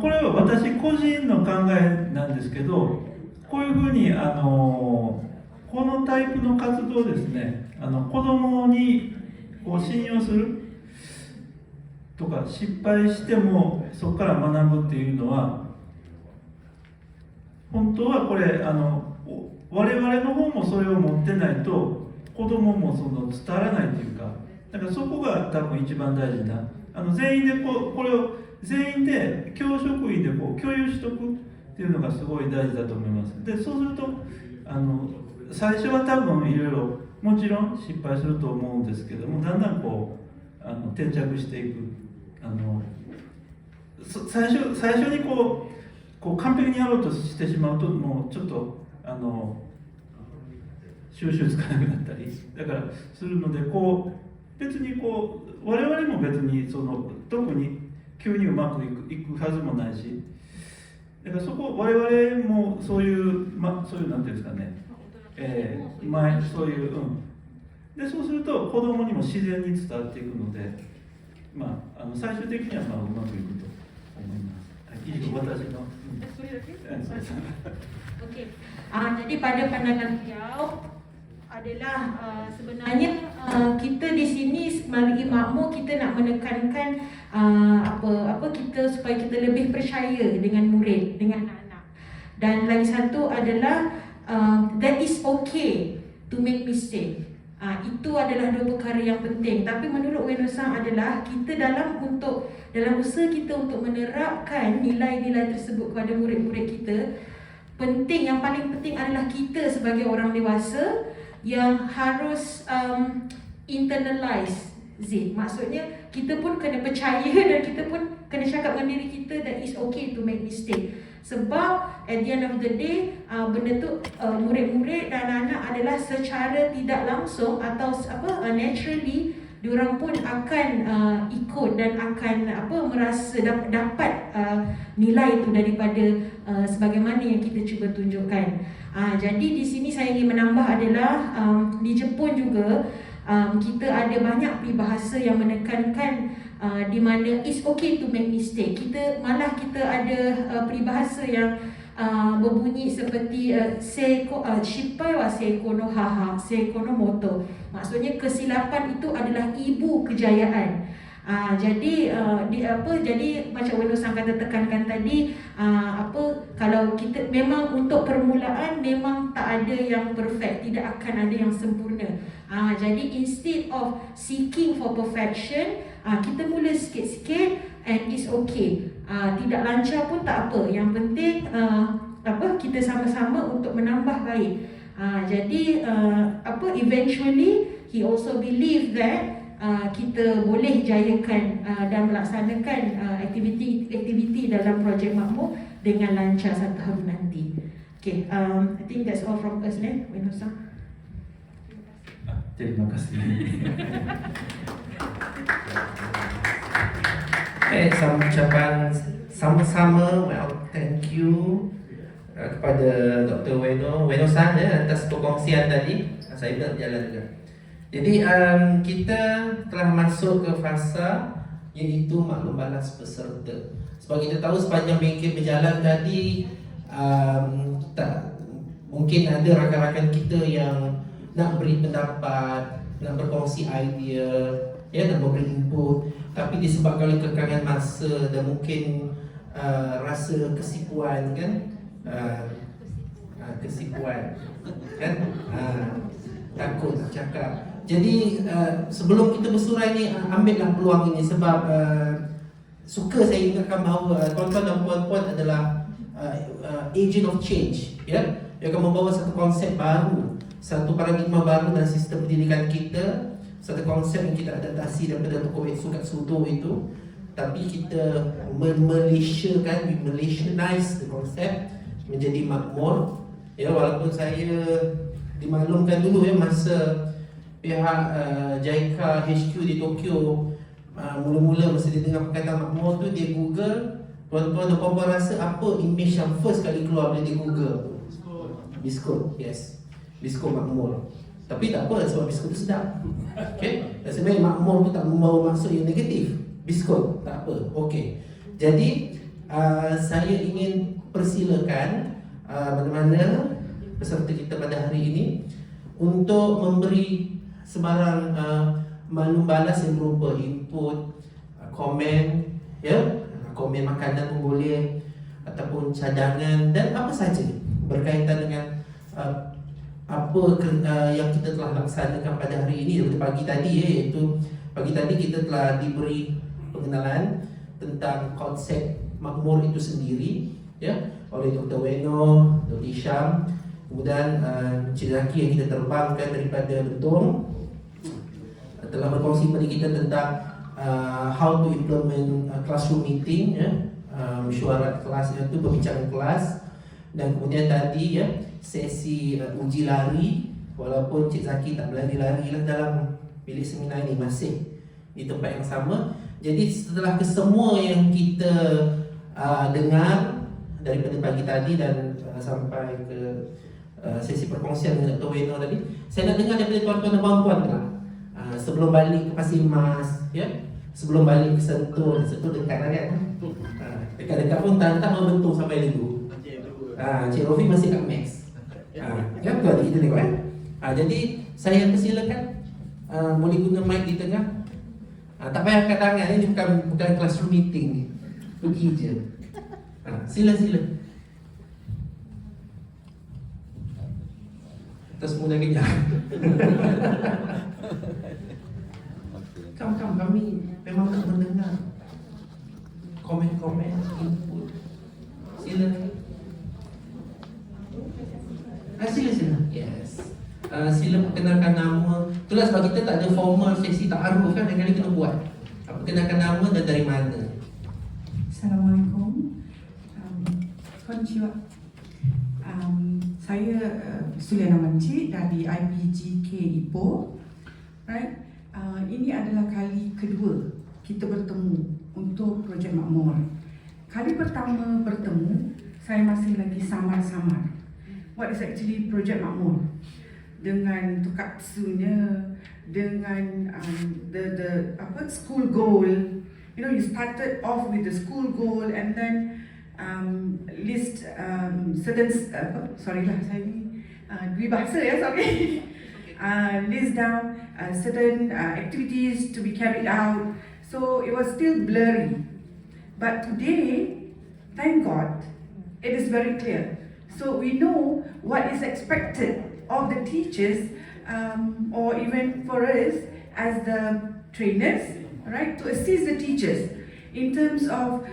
れは私個人の考えなんですけど、こういうふうにこのタイプの活動ですね、子供にこう信用するとか失敗してもそこから学ぶっていうのは本当はこれ我々の方もそれを持ってないと子供も伝わらないというか、だからそこが多分一番大事な全員でこれを全員で教職員で共有しとくっていうのがすごい大事だと思います。でそうすると最初は多分いろいろもちろん失敗すると思うんですけども、だんだん定着していく。最初にこう完璧にやろうとしてしまうともうちょっと収集つかなくなったりだからするので、別に我々も別に特に急にうまくいくはずもないし、だからそこ我々もそういうなんていうんですかね、そういうでそうすると子供にも自然に伝わっていくので。最終的にはうまくいくと思います。以上私の。Okey. Jadi pada pandangan beliau adalah sebenarnya kita di sini melalui makmur kita nak menekankan kita supaya kita lebih percaya dengan murid, dengan anak. Dan lagi satu adalah that is okay to make mistake. Itu adalah dua perkara yang penting. Tapi menurut Wenosan adalah kita dalam usaha kita untuk menerapkan nilai-nilai tersebut kepada murid-murid kita, yang paling penting adalah kita sebagai orang dewasa yang harus internalize it. Maksudnya kita pun kena percaya dan kita pun kena cakap dengan diri kita that it's okay to make mistake. Sebab at the end of the day benda tu murid-murid dan anak adalah secara tidak langsung atau naturally diorang pun akan ikut dan akan merasa dapat nilai itu daripada sebagaimana yang kita cuba tunjukkan. Jadi di sini saya ingin menambah adalah di Jepun juga kita ada banyak peribahasa yang menekankan di mana it's okay to make mistake. Kita ada peribahasa yang berbunyi seperti shippai wa seiko no haha, seiko no moto. Maksudnya kesilapan itu adalah ibu kejayaan. Jadi macam Wenosan kata tekankan tadi, kalau kita memang untuk permulaan memang tak ada yang perfect, tidak akan ada yang sempurna. Jadi instead of seeking for perfection, kita mula sikit-sikit and it's okay. Tidak lancar pun tak apa. Yang penting kita sama-sama untuk menambah baik. Jadi eventually he also believe that kita boleh jayakan dan melaksanakan aktiviti dalam projek makmur dengan lancar satu hari nanti. Okay, I think that's all from us, Wenosan. Terima kasih. Sama ucapan sama-sama, well, thank you kepada Dr. Weno-san atas perkongsian tadi. Saya berjalan juga. Jadi kita telah masuk ke fasa iaitu maklum balas peserta. Sebab kita tahu sepanjang bingkit berjalan tadi, mungkin ada rakan-rakan kita yang nak beri pendapat, nak berkongsi idea, nak memberi input, tapi disebabkan oleh kekangan masa dan mungkin rasa kesipuan kan, takut nak cakap. Jadi sebelum kita bersurai ni, ambillah peluang ini sebab suka saya ingatkan bahawa tuan-tuan dan puan-puan adalah agent of change, ya. Dia akan membawa satu konsep baru, satu paradigma baru dalam sistem pendidikan kita, satu konsep yang kita adaptasi daripada tokoh Sukat Sudo itu, tapi kita Malaysiakan, we Malaysianize the konsep menjadi makmur. Ya, walaupun saya dimaklumkan dulu ya masa pihak JICA HQ di Tokyo mula-mula masa dia dengar perkataan makmur tu, dia Google. Tuan-tuan dan puan-puan rasa apa image yang first kali keluar bila dia Google? Biskut, yes. Biskut makmur. Tapi tak apa sebab biskut tu sedap. Okay? Dan sebenarnya makmur tu tak membawa maksud yang negatif. Biskut, tak apa. Okay. Jadi saya ingin persilakan mana-mana peserta kita pada hari ini untuk memberi sebarang maklum balas yang berupa input, komen, ya, komen makanan pun boleh, ataupun cadangan dan apa saja berkaitan dengan apa yang kita telah laksanakan pada hari ini daripada pagi tadi, iaitu pagi tadi kita telah diberi pengenalan tentang konsep makmur itu sendiri, ya, oleh Dr. Weno, Dr. Isham, kemudian Encik Zaki yang kita terbangkan daripada Bentong telah berkongsi kepada kita tentang how to implement classroom meeting, ya, mesyuarat kelas itu, perbincangan kelas. Dan kemudian tadi ya sesi uji lari, walaupun Cik Zaki tak berlari-lari lah dalam bilik seminar ini, masih di tempat yang sama. Jadi setelah kesemua yang kita dengar daripada pagi tadi dan sampai ke sesi perkongsian dengan Dr. Weno tadi, saya nak dengar daripada tuan-tuan dan puan-puan lah. Sebelum balik ke Pasir Mas, ya, sebelum balik ke Sentul dekat lah kan, dekat-dekat pun tak membentuk sampai dulu. Cik Rofi masih kat Max. Ya, betul hati kita tengok jadi saya persilakan boleh guna mic di tengah. Tak payah angkat tangan, ini bukan classroom meeting. Pergi je. Sila. Kita semua dah kenyang. Kami memang nak mendengar komen-komen, input. Sila. Sila. Yes. Sila perkenalkan nama. Itulah sebab kita tak ada formal sesi ta'aruf kan, dengan kena buat. Perkenalkan nama dan dari mana. Assalamualaikum. Konnichiwa. Saya Suliana Manci dari IPGK Ipoh. Right? Ini adalah kali kedua kita bertemu untuk projek makmur. Kali pertama bertemu, saya masih lagi samar-samar. What is actually projek makmur? Dengan tokatsunya, dengan the school goal. You know, you started off with the school goal and then list certain dua bahasa ya, sorry. List down certain activities to be carried out. So it was still blurry. But today, thank God, it is very clear. So we know what is expected of the teachers, or even for us as the trainers, right, to assist the teachers in terms of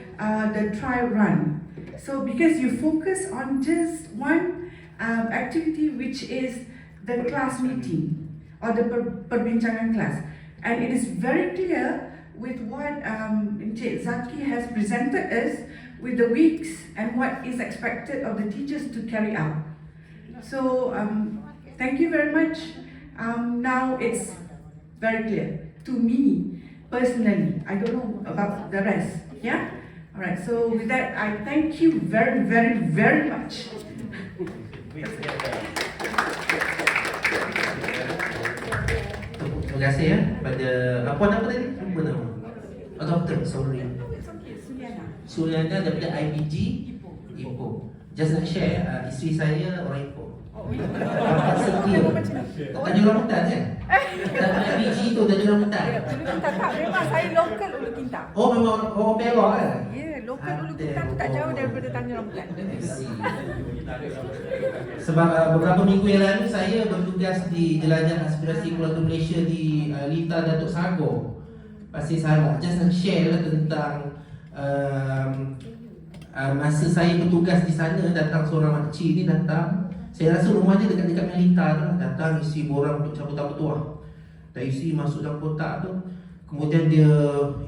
the trial run. So because you focus on just one activity, which is the class meeting or the perbincangan class, and it is very clear with what Encik Zaki has presented us with the weeks and what is expected of the teachers to carry out. So thank you very much now it's very clear to me personally. I don't know about the rest. Yeah. All right. So with that, I thank you very, very, very much. Terima kasih ya pada apa nama tadi? Lupa nama. Doktor, sorry. Suryana daripada IPG Ipoh. Just nak share, isteri saya orang Ipoh. Dapat setia. Tanjung Rambutan kan? Dapat IPG tu Tanjung Rambutan. Tak, memang saya lokal Ulu Kinta. Oh memang orang Perak kan? Ya, lokal Ulu Kinta tu tak jauh daripada Tanjung Rambutan. Sebab beberapa minggu yang lalu saya bertugas di Jelajah Aspirasi Keluarga Malaysia di Lita Datuk Sagor, Pasir Salah. Just nak share lah tentang masa saya bertugas di sana, datang seorang makcik ni datang. Saya rasa rumah dia dekat-dekat Melita tu lah. Datang isi borang untuk cabutan petuah. Dan isi masuk dalam kotak tu. Kemudian dia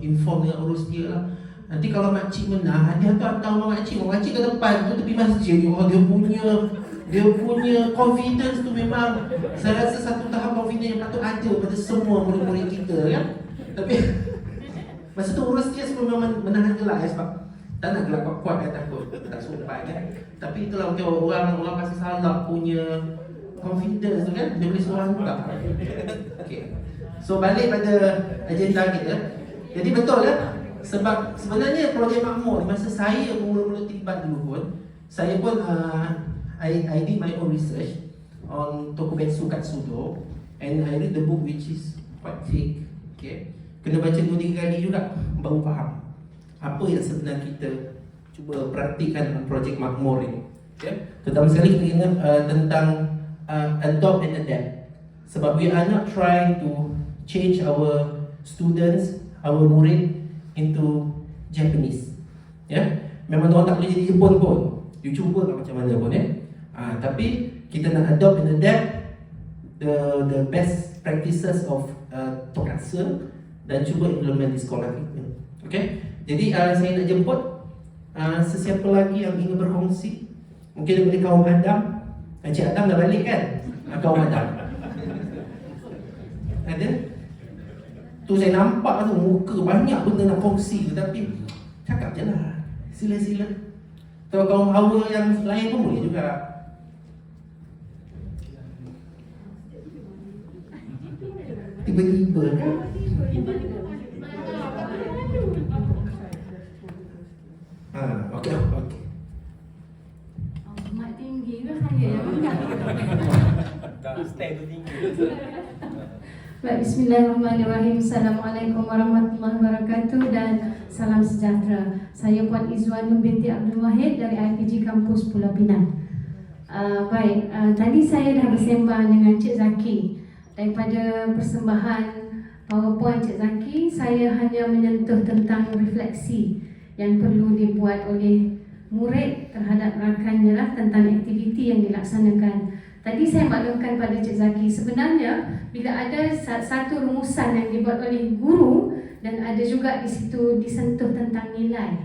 inform dengan urus dia lah. Nanti kalau makcik menang, hadiah tu hantar rumah makcik. Rumah makcik ke depan tu tepi masjid. Oh, dia punya confidence tu memang saya rasa satu tahap confidence yang patut ada pada semua murid-murid kita kan. Tapi masa tu urus dia memang menahan gelak ya, sebab tak nak gelak kuat-kuat kan, takut tak sopan kan. Tapi itulah orang Pasir Salah punya confidence tu kan, dia boleh suruh hantar. Okay. So balik pada agenda kita. Jadi betul lah. Sebab sebenarnya projek makmur masa saya mula-mula terlibat dulu pun, saya pun I did my own research on Tokubetsu Katsudo, and I read the book which is quite thick. Okay. Kena baca 2-3 kali juga baru faham apa yang sebenarnya kita cuba praktikan dalam projek makmur ini. Okay. Terutama sekali kita ingat tentang adopt and adapt. Sebab we are not trying to change our students, our murid into Japanese. Ya, memang orang tak boleh jadi Jepun pun. You cuba lah macam mana pun tapi kita nak adopt and adapt the best practices of Tokatsu dan cuba implement di sekolah kita. Okay. Jadi saya nak jemput sesiapa lagi yang ingin berkongsi. Mungkin daripada kaum Adam. Encik Adam dah balik kan? Kaum Adam ada? Tu saya nampak tu muka banyak benda nak kongsi, tetapi cakap je lah, sila-sila. Kalau kaum Hawa yang lain pun boleh juga. Tiba-tiba kan? Okey. Mak tinggi ke saya yang menang? Tak stay tu tinggi. Baik, bismillahirrahmanirrahim. Assalamualaikum warahmatullahi wabarakatuh dan salam sejahtera. Saya Puan Izwan binti Abdul Wahid dari IPG Kampus Pulau Pinang. Tadi saya dah bersembang dengan Cik Zaki. Daripada persembahan PowerPoint Cik Zaki, saya hanya menyentuh tentang refleksi yang perlu dibuat oleh murid terhadap rakannya lah tentang aktiviti yang dilaksanakan. Tadi saya maklumkan pada Cik Zaki, sebenarnya bila ada satu rumusan yang dibuat oleh guru dan ada juga di situ disentuh tentang nilai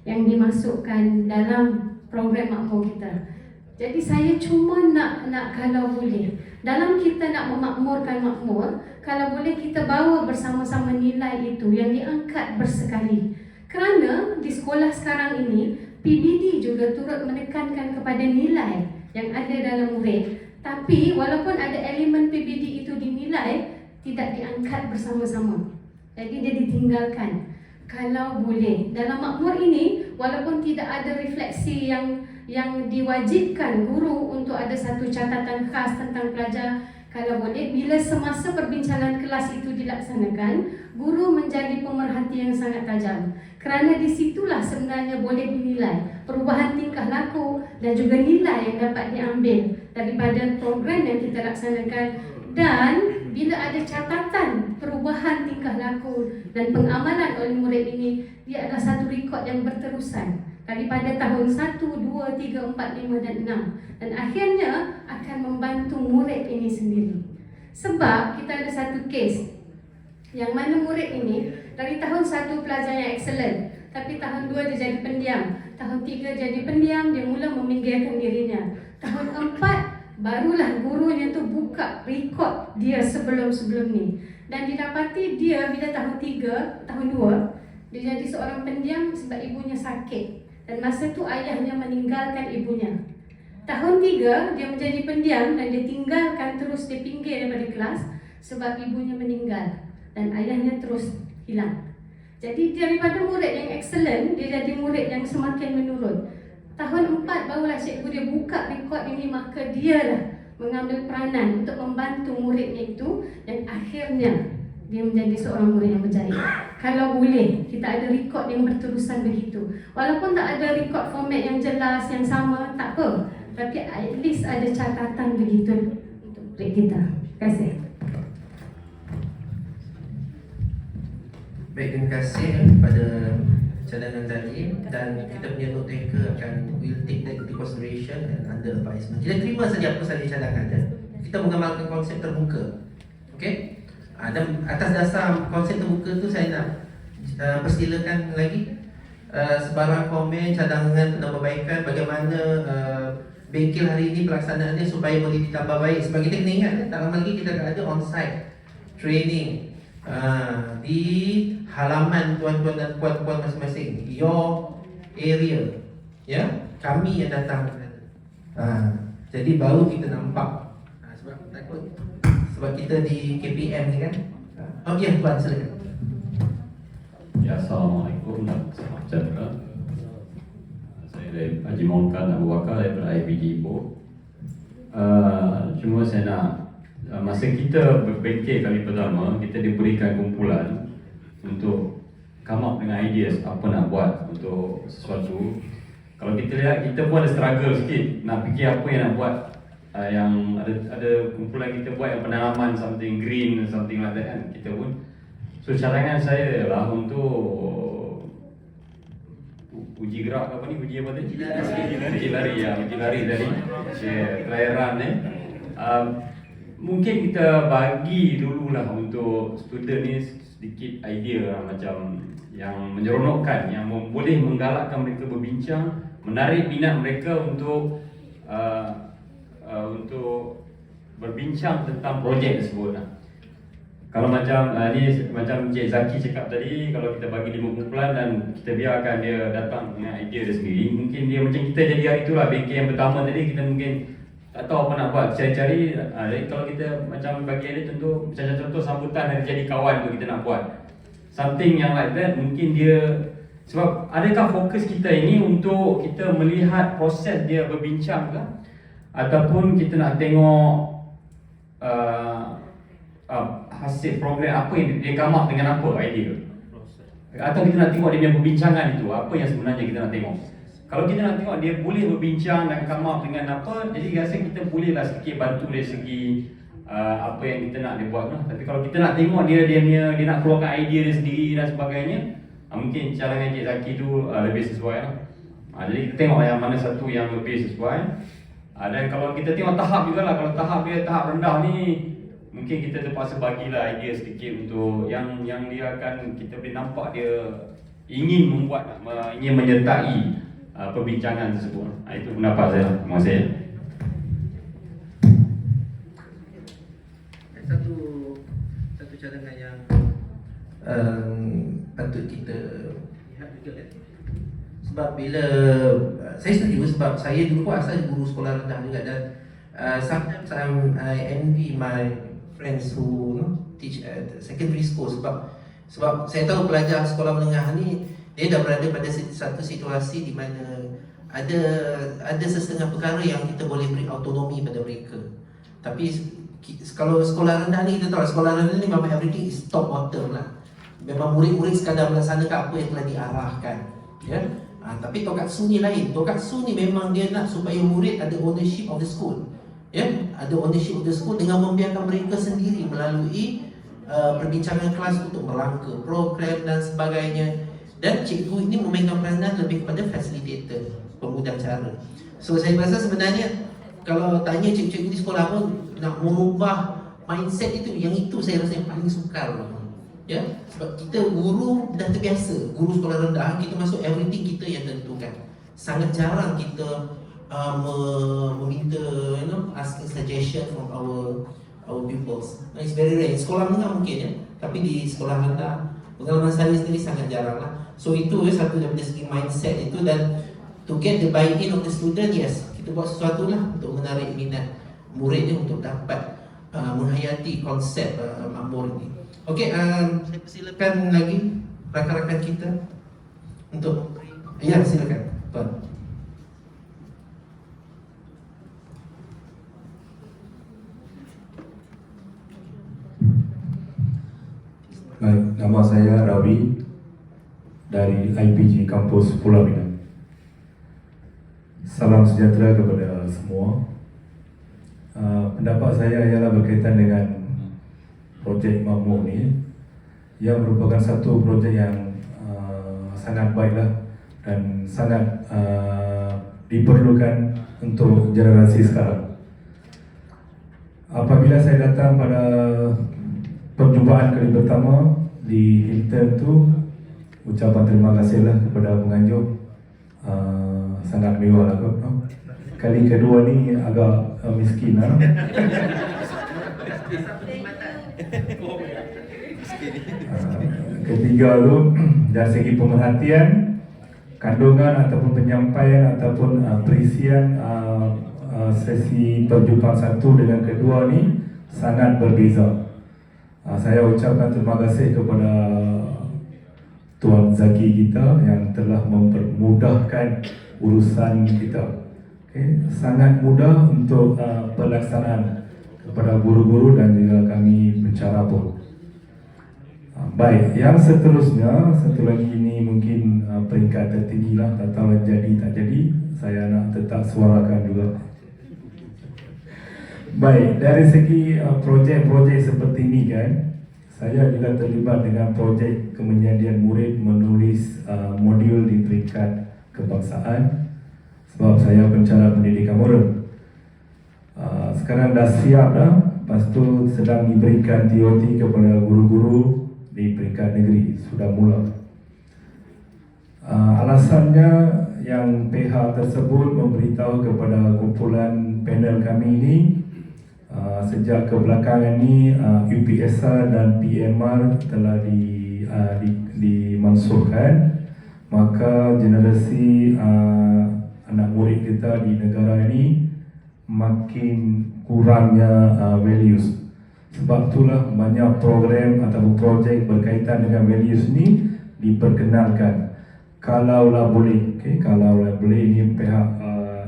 yang dimasukkan dalam program makmur kita. Jadi saya cuma nak kalau boleh, dalam kita nak memakmurkan makmur, kalau boleh kita bawa bersama-sama nilai itu yang diangkat bersekali. Kerana di sekolah sekarang ini, PBD juga turut menekankan kepada nilai yang ada dalam murid. Tapi walaupun ada elemen PBD itu dinilai, tidak diangkat bersama-sama. Jadi dia ditinggalkan. Kalau boleh, dalam makmur ini, walaupun tidak ada refleksi yang diwajibkan guru untuk ada satu catatan khas tentang pelajar, kalau boleh, bila semasa perbincangan kelas itu dilaksanakan, guru menjadi pemerhati yang sangat tajam. Kerana di situlah sebenarnya boleh dinilai perubahan tingkah laku dan juga nilai yang dapat diambil daripada program yang kita laksanakan. Dan bila ada catatan perubahan tingkah laku dan pengamalan oleh murid ini, dia adalah satu rekod yang berterusan daripada tahun 1, 2, 3, 4, 5 dan 6. Dan akhirnya akan membantu murid ini sendiri. Sebab kita ada satu kes yang mana murid ini dari tahun 1 pelajar yang excellent, tapi tahun 2 dia jadi pendiam, tahun 3 jadi pendiam, dia mula meminggirkan dirinya. Tahun 4 barulah gurunya tu buka rekod dia sebelum-sebelum ni. Dan didapati dia bila tahun 3, tahun 2, dia jadi seorang pendiam sebab ibunya sakit. Dan masa tu ayahnya meninggalkan ibunya. Tahun 3, dia menjadi pendiam dan dia tinggalkan terus, dia pinggir daripada kelas sebab ibunya meninggal dan ayahnya terus hilang. Jadi daripada murid yang excellent, dia jadi murid yang semakin menurun. Tahun 4 barulah cikgu dia buka rekod ini, maka dialah mengambil peranan untuk membantu muridnya itu dan akhirnya dia menjadi seorang murid yang berjaya. Kalau boleh, kita ada rekod yang berterusan begitu. Walaupun tak ada rekod format yang jelas, yang sama, tak apa. Tapi at least ada catatan begitu untuk murid kita. Terima kasih. Baik, terima kasih kepada cadangan tadi, dan kita punya note taker will take that into consideration and under advisement. Kita terima saja apa saja cadangan dia. Kita mengamalkan konsep terbuka. Okey? Dan atas dasar konsep terbuka tu saya nak persilakan lagi sebarang komen, cadangan dan perbaikan bagaimana bengkel hari ini pelaksanaannya supaya boleh ditambah baik. Sebab kita kena ingat, tak lama lagi kita akan ada on-site training di halaman tuan-tuan dan puan-puan masing-masing, your area, ya, kami yang datang. Jadi baru kita nampak. Sebab takut, sebab kita di KPM ni kan. Oh ya, tuan silakan. Ya, Assalamualaikum dan salam sejahtera. Saya dari Haji Maulkan Abu Bakar daripada IPG Ipoh. Cuma saya nak, masa kita berbengkel kali pertama, kita diberikan kumpulan untuk come up dengan ideas apa nak buat untuk sesuatu. Kalau kita lihat, kita pun ada struggle sikit nak fikir apa yang nak buat. Yang ada kumpulan kita buat yang penanaman something green, something like that kan, kita pun. So cadangan saya adalah untuk uji gerak apa ni, uji apa tadi? Uji lari tadi. Try run mungkin kita bagi dululah untuk student ni sedikit idea macam yang menyeronokkan, yang boleh menggalakkan mereka berbincang, menarik minat mereka untuk berbincang tentang projek tersebut. Kalau macam ni, macam Cik Zaki cakap tadi, kalau kita bagi 5 kumpulan dan kita biarkan dia datang dengan idea dia sendiri, mungkin dia macam kita jadi hari itulah bengkel yang pertama tadi, kita mungkin tak tahu apa nak buat, cari-cari. Kalau kita macam bagi dia, contoh macam contoh sambutan hari jadi kawan tu kita nak buat something yang like that, mungkin dia, sebab adakah fokus kita ini untuk kita melihat proses dia berbincang ke, ataupun kita nak tengok hasil program apa yang dia come up dengan apa idea, atau kita nak tengok dia punya perbincangan itu apa yang sebenarnya kita nak tengok. Kalau kita nak tengok dia boleh berbincang dan come up dengan apa, jadi rasa kita bolehlah sedikit bantu dari segi apa yang kita nak dia buat lah. Tapi kalau kita nak tengok dia nak keluarkan idea dia sendiri dan sebagainya, mungkin cadangan Cik Zaki tu lebih sesuai lah. Jadi kita tengok yang mana satu yang lebih sesuai. Dan kalau kita tengok tahap jugalah, kalau tahap dia tahap rendah ni, mungkin kita terpaksa bagilah idea sedikit untuk yang dia akan, kita boleh nampak dia ingin membuat, ingin menyertai perbincangan tersebut. Itu pendapat saya. Terima kasih. Satu cadangan yang patut kita lihat juga. Sebab bila saya setuju, sebab saya dulu pun asal guru sekolah rendah juga, dan sometimes I envy my friends who teach at secondary school, sebab saya tahu pelajar sekolah menengah ni dia dah berada pada satu situasi di mana ada sesetengah perkara yang kita boleh beri autonomi pada mereka. Tapi kalau sekolah rendah ni, kita tahu sekolah rendah ni memang everything is top bottom lah. Memang murid-murid sekadar melaksanakan apa yang telah diarahkan, ya. Tapi Tokatsu ni lain. Tokatsu ni memang dia nak supaya murid ada ownership of the school, ya, ada ownership of the school dengan membiarkan mereka sendiri melalui perbincangan kelas untuk merangka program dan sebagainya. Dan cikgu ini memainkan peranan lebih kepada facilitator, pemudah cara. So saya rasa sebenarnya kalau tanya cikgu-cikgu di sekolah pun nak mengubah mindset itu, yang itu saya rasa yang paling sukar, ya. Sebab kita guru dah terbiasa, guru sekolah rendah, kita masuk everything kita yang tentukan. Sangat jarang kita meminta asking suggestion from our pupils. It's very rare. Sekolah menengah mungkin ya, tapi di sekolah rendah pengalaman saya sendiri sangat jarang lah. So itu satu daripada segi mindset itu, dan to get the buy-in of the student, yes, kita buat sesuatu lah untuk menarik minat murid ni untuk dapat menghayati konsep makmur ni. Okey, saya persilakan lagi rakan-rakan kita untuk, ya silakan Tuan. Baik, nama saya Ravi dari IPG Kampus Pulau Pinang. Salam sejahtera kepada semua. Pendapat saya ialah berkaitan dengan projek makmur ni, yang merupakan satu projek yang sangat baiklah dan sangat diperlukan untuk generasi sekarang. Apabila saya datang pada perjumpaan kali pertama di Hilton tu, ucapan terima kasihlah kepada penganjur, sangat mewah lah kot. Kali kedua ni agak miskin lah. Ketiga tu dari segi pemerhatian, kandungan ataupun penyampaian ataupun perisian sesi perjumpaan satu dengan kedua ni sangat berbeza. Saya ucapkan terima kasih kepada Tuan Zaki kita yang telah mempermudahkan urusan kita. Sangat mudah untuk pelaksanaan kepada guru-guru dan juga kami bicara pun. Baik, yang seterusnya, satu lagi ini mungkin peringkat tertinggi lah, tak tahu jadi tak jadi, saya nak tetap suarakan juga. Baik, dari segi projek-projek seperti ini kan, saya juga terlibat dengan projek kemenjadian murid menulis modul di peringkat kebangsaan, sebab saya pencara pendidikan moral. Sekarang dah siap dah, lepas tu sedang diberikan TOT kepada guru-guru di peringkat negeri, sudah mula. Alasannya yang pihak tersebut memberitahu kepada kumpulan panel kami ini, sejak kebelakangan ini UPSR dan PMR telah dimansuhkan, maka generasi anak murid kita di negara ini makin kurangnya values. Sebab itulah banyak program ataupun projek berkaitan dengan values ni diperkenalkan. Kalaulah boleh, kalaulah boleh, ini pihak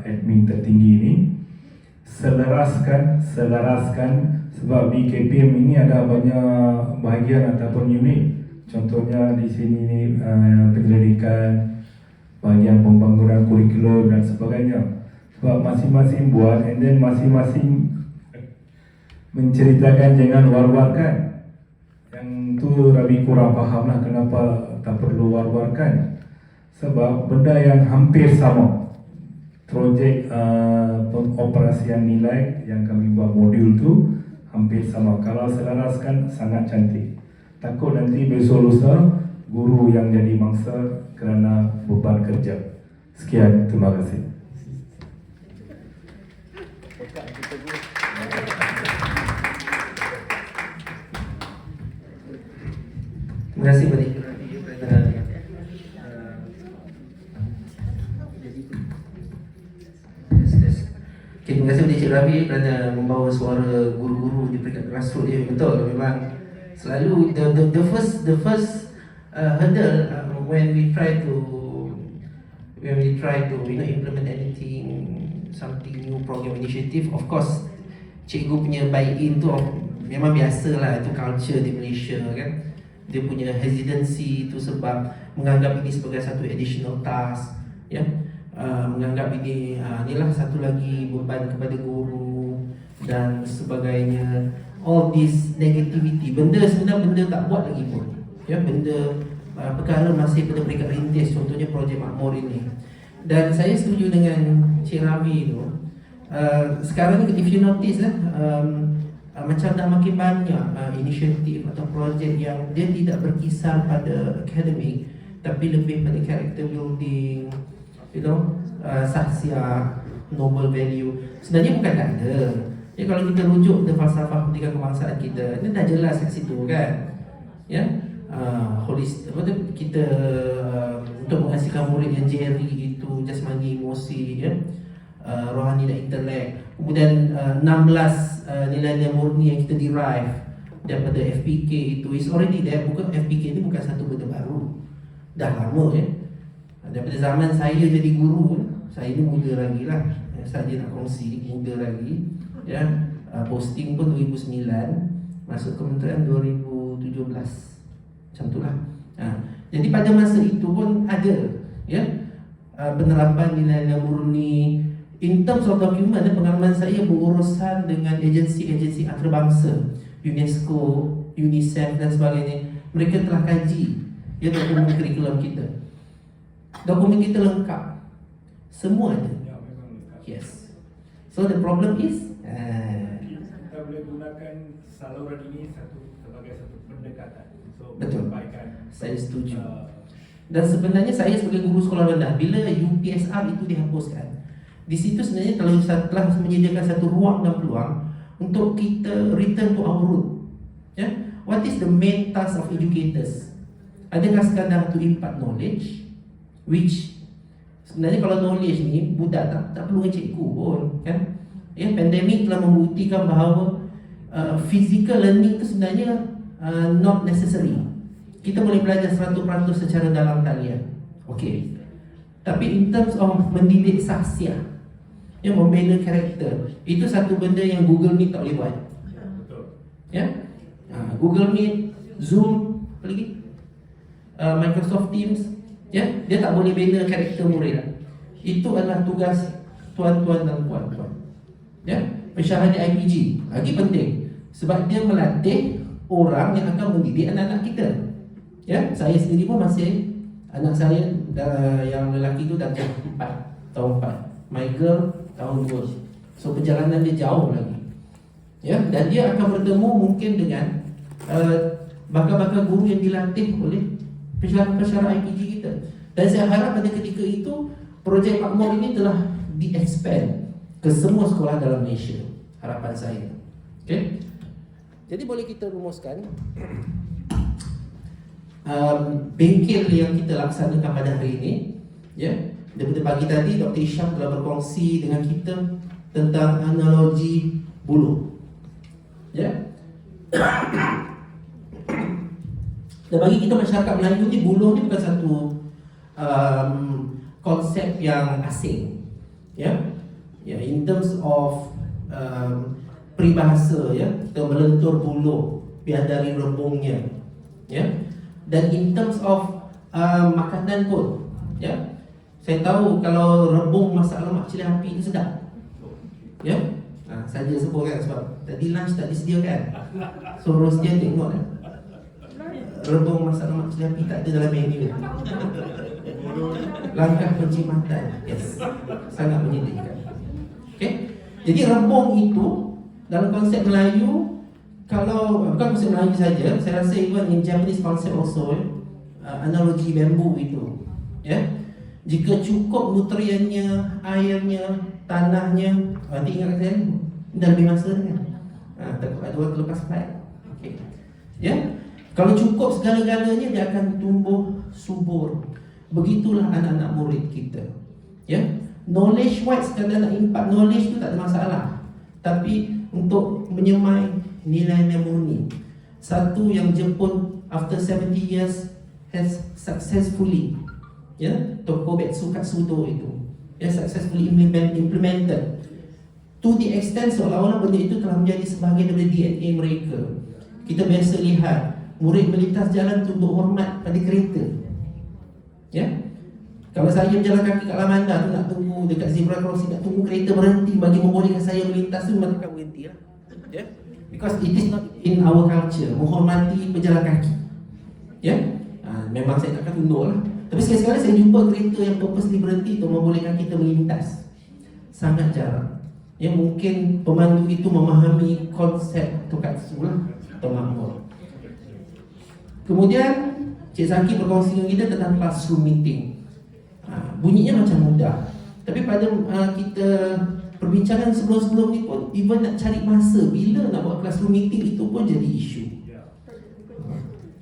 admin tertinggi ini selaraskan sebab di KPM ini ada banyak bahagian ataupun unit. Contohnya di sini ni penyelidikan, bahagian pembangunan kurikulum dan sebagainya. Sebab masing-masing buat, and then masing-masing menceritakan jangan war-warkan. Yang tu Ravi kurang faham lah kenapa tak perlu war-warkan. Sebab benda yang hampir sama, projek pengoperasian nilai yang kami buat modul tu hampir sama. Kalau selaraskan sangat cantik. Takut nanti besok lusa guru yang jadi mangsa kerana beban kerja. Sekian, terima kasih. Terima kasih Pak Dik. Terima kasih kepada Cik Ravi kerana membawa suara guru-guru di peringkat grassroots dia. Betul, memang selalu the first hurdle when we try to implement anything, something new program initiative, of course cikgu punya buy-in tu memang biasalah, itu culture di Malaysia kan. Dia punya hesitancy itu sebab menganggap ini sebagai satu additional task, ya. Menganggap ini inilah satu lagi beban kepada guru dan sebagainya. All this negativity, sebenarnya benda tak buat lagi pun, ya, benda perkara masih pada peringkat rintis, contohnya projek makmur ini. Dan saya setuju dengan Cik Ravi tu. Sekarang ni if you notice macam dah makin banyak inisiatif atau projek yang dia tidak berkisar pada akademik tapi lebih pada character building, sahsiah, noble value. Sebenarnya bukan tak ada. Ya, kalau kita rujuk ke falsafah pendidikan kebangsaan kita, ini dah jelas kat situ kan. Ya, kita untuk menghasilkan murid yang jeri itu jasmani, emosi, ya, rohani dan intelek. Kemudian 16 nilai-nilai murni yang kita derive daripada FPK itu is already there. Bukan FPK ini bukan satu benda baru, dah lama ya. Daripada zaman saya jadi guru, saya ni muda lagi lah, saya nak kongsi muda lagi ya. Posting pun 2009, masuk kementerian 2017, macam tu lah. Jadi pada masa itu pun ada ya, penerapan nilai-nilai murni. In terms of document, pengalaman saya berurusan dengan agensi-agensi antarabangsa, UNESCO, UNICEF dan sebagainya. Mereka telah kaji ya dokumen kurikulum kita. Dokumen kita lengkap, semua ada. Yes. So the problem is kita boleh gunakan saluran ini sebagai satu pendekatan. So, betul. perbaikan. Saya setuju. Dan sebenarnya saya sebagai guru sekolah rendah, bila UPSR itu dihapuskan, di situ sebenarnya kalau telah menyediakan satu ruang dan peluang untuk kita return to our root. Ya, what is the main task of educators? Adakah sekadar to impart knowledge, which sebenarnya kalau knowledge ni budak tak perlu cikgu pun kan. Ya, pandemik telah membuktikan bahawa physical learning itu sebenarnya not necessary. Kita boleh belajar 100% secara dalam talian. Okey. Tapi in terms of mendidik sahsiah, ya, membina karakter, itu satu benda yang Google Meet tak boleh buat. Ya, Google Meet, Zoom, apa lagi? Microsoft Teams, ya, dia tak boleh bina karakter murid. Itu adalah tugas tuan-tuan dan puan-puan. Ya, pensyarahan IPG lagi penting sebab dia melatih orang yang akan mendidik anak-anak kita. Ya, saya sendiri pun masih, anak saya yang lelaki itu dah tahun 4, my girl tahun 2. So perjalanan dia jauh lagi. Ya, dan dia akan bertemu mungkin dengan bakal-bakal guru yang dilatih oleh pensyarah IPG kita. Dan saya harap pada ketika itu projek Makmur ini telah di-expand ke semua sekolah dalam Malaysia. Harapan saya. Okay? Jadi boleh kita rumuskan bengkel yang kita laksanakan pada hari ini, ya. Daripada pagi tadi Dr. Isham telah berkongsi dengan kita tentang analogi buluh. Ya. Dan bagi kita masyarakat Melayu ni, buluh ni bukan satu konsep yang asing. Ya. Ya, in terms of peribahasa, ya, kita melentur buluh biar dari rebungnya. Ya. Dan in terms of makanan pun, ya, saya tahu kalau rebung masak lemak cili api itu sedap. Ya, saja sebut kan sebab tadi lunch tak disediakan. So Rosdian tengok kan, rebung masak lemak cili api tak ada dalam menu. Langkah penjimatan, yes, sangat menyedihkan. Okay, jadi rebung itu dalam konsep Melayu, kalau bukan konsep Melayu saja, saya rasa even in Japanese concept also, analogi bambu itu, ya, jika cukup nutriennya, airnya, tanahnya, nanti ingat saya, dah lebih masa kan, takut ada waktu lepas flight. Okay. Ya, kalau cukup segala-galanya dia akan tumbuh subur. Begitulah anak-anak murid kita. Ya, knowledge wise, sekadar nak impart knowledge tu tak ada masalah, tapi untuk menyemai nilai-nilai murni, satu yang Jepun after 70 years has successfully, ya, Tokobetsu Katsudo itu, ya, successfully implemented to the extent seolah-olah benda itu telah menjadi sebahagian dari DNA mereka. Kita biasa lihat murid melintas jalan tunduk hormat pada kereta. Ya, kalau saya berjalan kaki kat Lamanda tu, nak tunggu dekat zebra crossing, nak tunggu kereta berhenti bagi membolehkan saya melintas tu, mereka akan berhenti lah. Ya, because it is not in our culture menghormati pejalan kaki. Ya, memang saya takkan tunduk lah. Tapi sekali-sekala saya jumpa kereta yang purposely berhenti untuk membolehkan kita melintas. Sangat jarang. Ya, mungkin pemandu itu memahami konsep Tokatsu lah, atau makmur. Kemudian Cik Zaki berkongsi dengan kita tentang classroom meeting. Bunyinya macam mudah, Tapi pada kita perbincangan sebelum-sebelum ni pun, even nak cari masa bila nak buat classroom meeting itu pun jadi isu.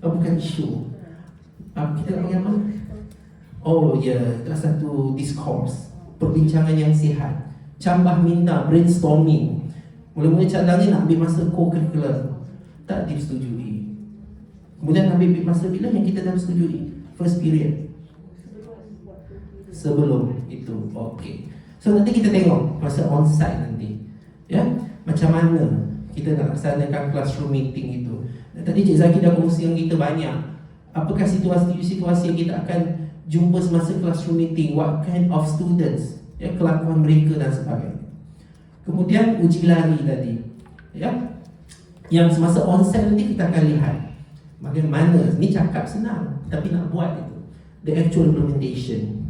Bukan isu. Kita nak panggil apa? Oh ya, yeah, satu discourse, perbincangan yang sihat. Cambah minda, brainstorming. Mula-mula cadangnya nak ambil masa co-curricular, tak disetujui. Kemudian ambil masa bila yang kita dah setujui? First period. Sebelum itu, okey. So nanti kita tengok masa on-site nanti, ya, macam mana kita nak laksanakan classroom meeting itu. Dan tadi Cik Zaki dah kongsi dengan kita banyak. Apakah situasi-situasi yang kita akan jumpa semasa classroom meeting? What kind of students? Ya, kelakuan mereka dan sebagainya. Kemudian uji lari tadi, ya, yang semasa on-site nanti kita akan lihat bagaimana. Ni cakap senang, tapi nak buat itu, the actual implementation.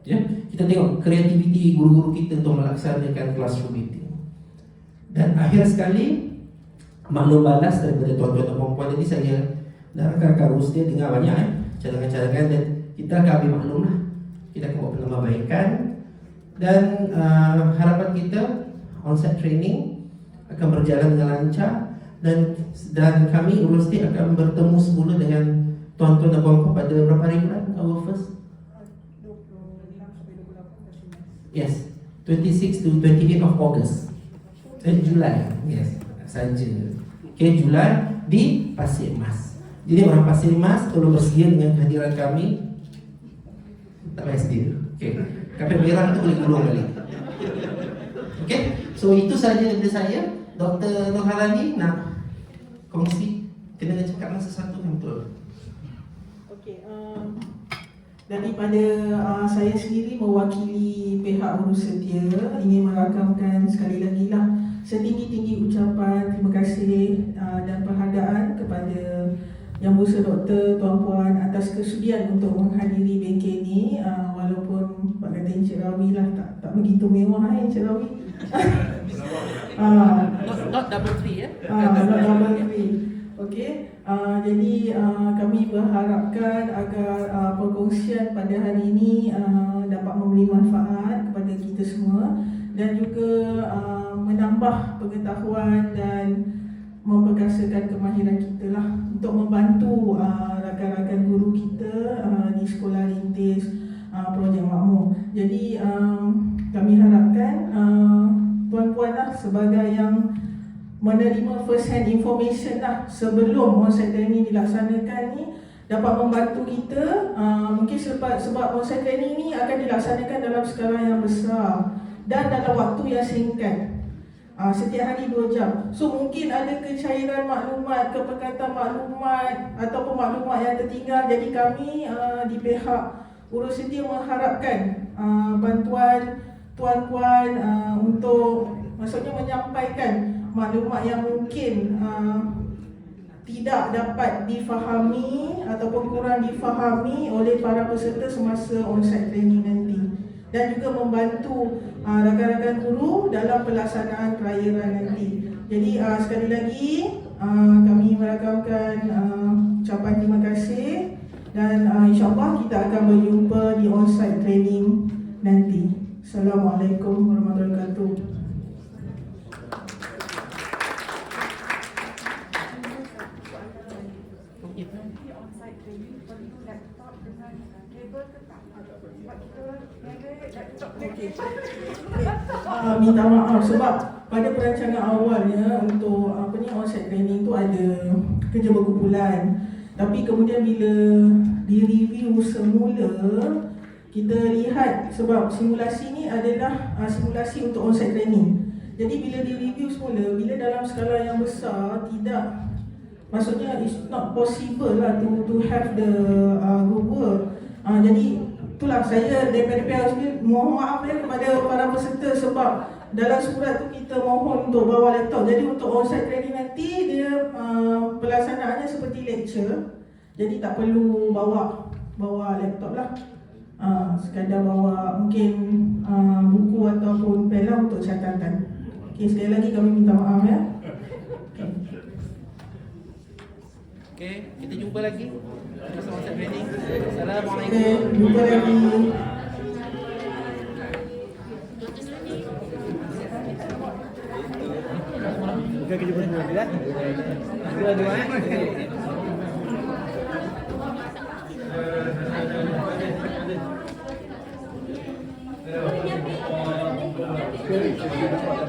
Ya, kita tengok kreativiti guru-guru kita untuk melaksanakan classroom meeting. Dan akhir sekali, maklum balas daripada tuan-tuan dan puan-puan tadi, saya dan rakan-rakan Rusdia dengar banyak cadangan-cadangan, dan kita akan ambil maklum lah. Kita akan buat penambahbaikan. Dan harapan kita on-site training akan berjalan dengan lancar. Dan kami Rusdia akan bertemu semula dengan tuan-tuan dan puan-puan pada berapa hari bulan? Our first? Yes, 26 to 28 of August. Julai, yes, saja. Okay, Julai di Pasir Mas. Jadi orang Pasir Mas tolong bersedia dengan kehadiran kami. Tak payah sedia. Okay, kapal merah tu boleh gulung balik. Okay, so itu saja dari saya. Dr. Nurhalani nak kongsi, kena cakap sesuatu yang betul. Okey, daripada saya sendiri mewakili pihak Urus Setia ingin merakamkan sekali lagi lah setinggi-tinggi ucapan terima kasih dan penghargaan kepada Yang Berhormat Doktor Tuan-Puan atas kesudian untuk menghadiri bengkel ni, walaupun Pak kata Encik Rawi lah tak begitu mewah Encik Rawi. Not double three ya. Not double three. Okey. Jadi kami berharapkan agar perkongsian pada hari ini dapat memberi manfaat kepada kita semua dan juga menambah pengetahuan dan memperkasakan kemahiran kita lah untuk membantu rakan-rakan guru kita di sekolah rintis projek makmur. Jadi kami harapkan tuan-puan lah sebagai yang menerima first hand information lah sebelum onsite training dilaksanakan ni dapat membantu kita. Mungkin sebab onsite training ni akan dilaksanakan dalam skala yang besar dan dalam waktu yang singkat, setiap hari 2 jam. So mungkin ada kecairan maklumat, kepekatan maklumat ataupun maklumat yang tertinggal. Jadi kami di pihak Urus Setia mengharapkan bantuan tuan-puan untuk maksudnya menyampaikan maklumat yang mungkin tidak dapat difahami ataupun kurang difahami oleh para peserta semasa onsite training nanti, dan juga membantu rakan-rakan guru dalam pelaksanaan perayaan nanti. Jadi sekali lagi kami merakamkan ucapan terima kasih dan insyaAllah kita akan berjumpa di onsite training nanti. Assalamualaikum warahmatullahi wabarakatuh. Minta maaf sebab pada perancangan awalnya untuk onsite training tu ada kerja berkumpulan, tapi kemudian bila direview semula kita lihat sebab simulasi ni adalah simulasi untuk onsite training. Jadi bila direview semula, bila dalam skala yang besar tidak, maksudnya it's not possible lah to have the group work. Jadi itulah saya daripada pihak sendiri mohon maaf kepada para peserta sebab dalam surat tu kita mohon untuk bawa laptop. Jadi untuk onsite training nanti dia pelaksanaannya seperti lecture. Jadi tak perlu bawa laptop lah. Sekadar bawa mungkin buku ataupun pen lah untuk catatan. Okey, sekali lagi kami minta maaf ya. Okey, kita jumpa lagi masa onsite training. Assalamualaikum. Okey, jumpa lagi. Kita kerja berdua kan? Dua-dua Terima kasih.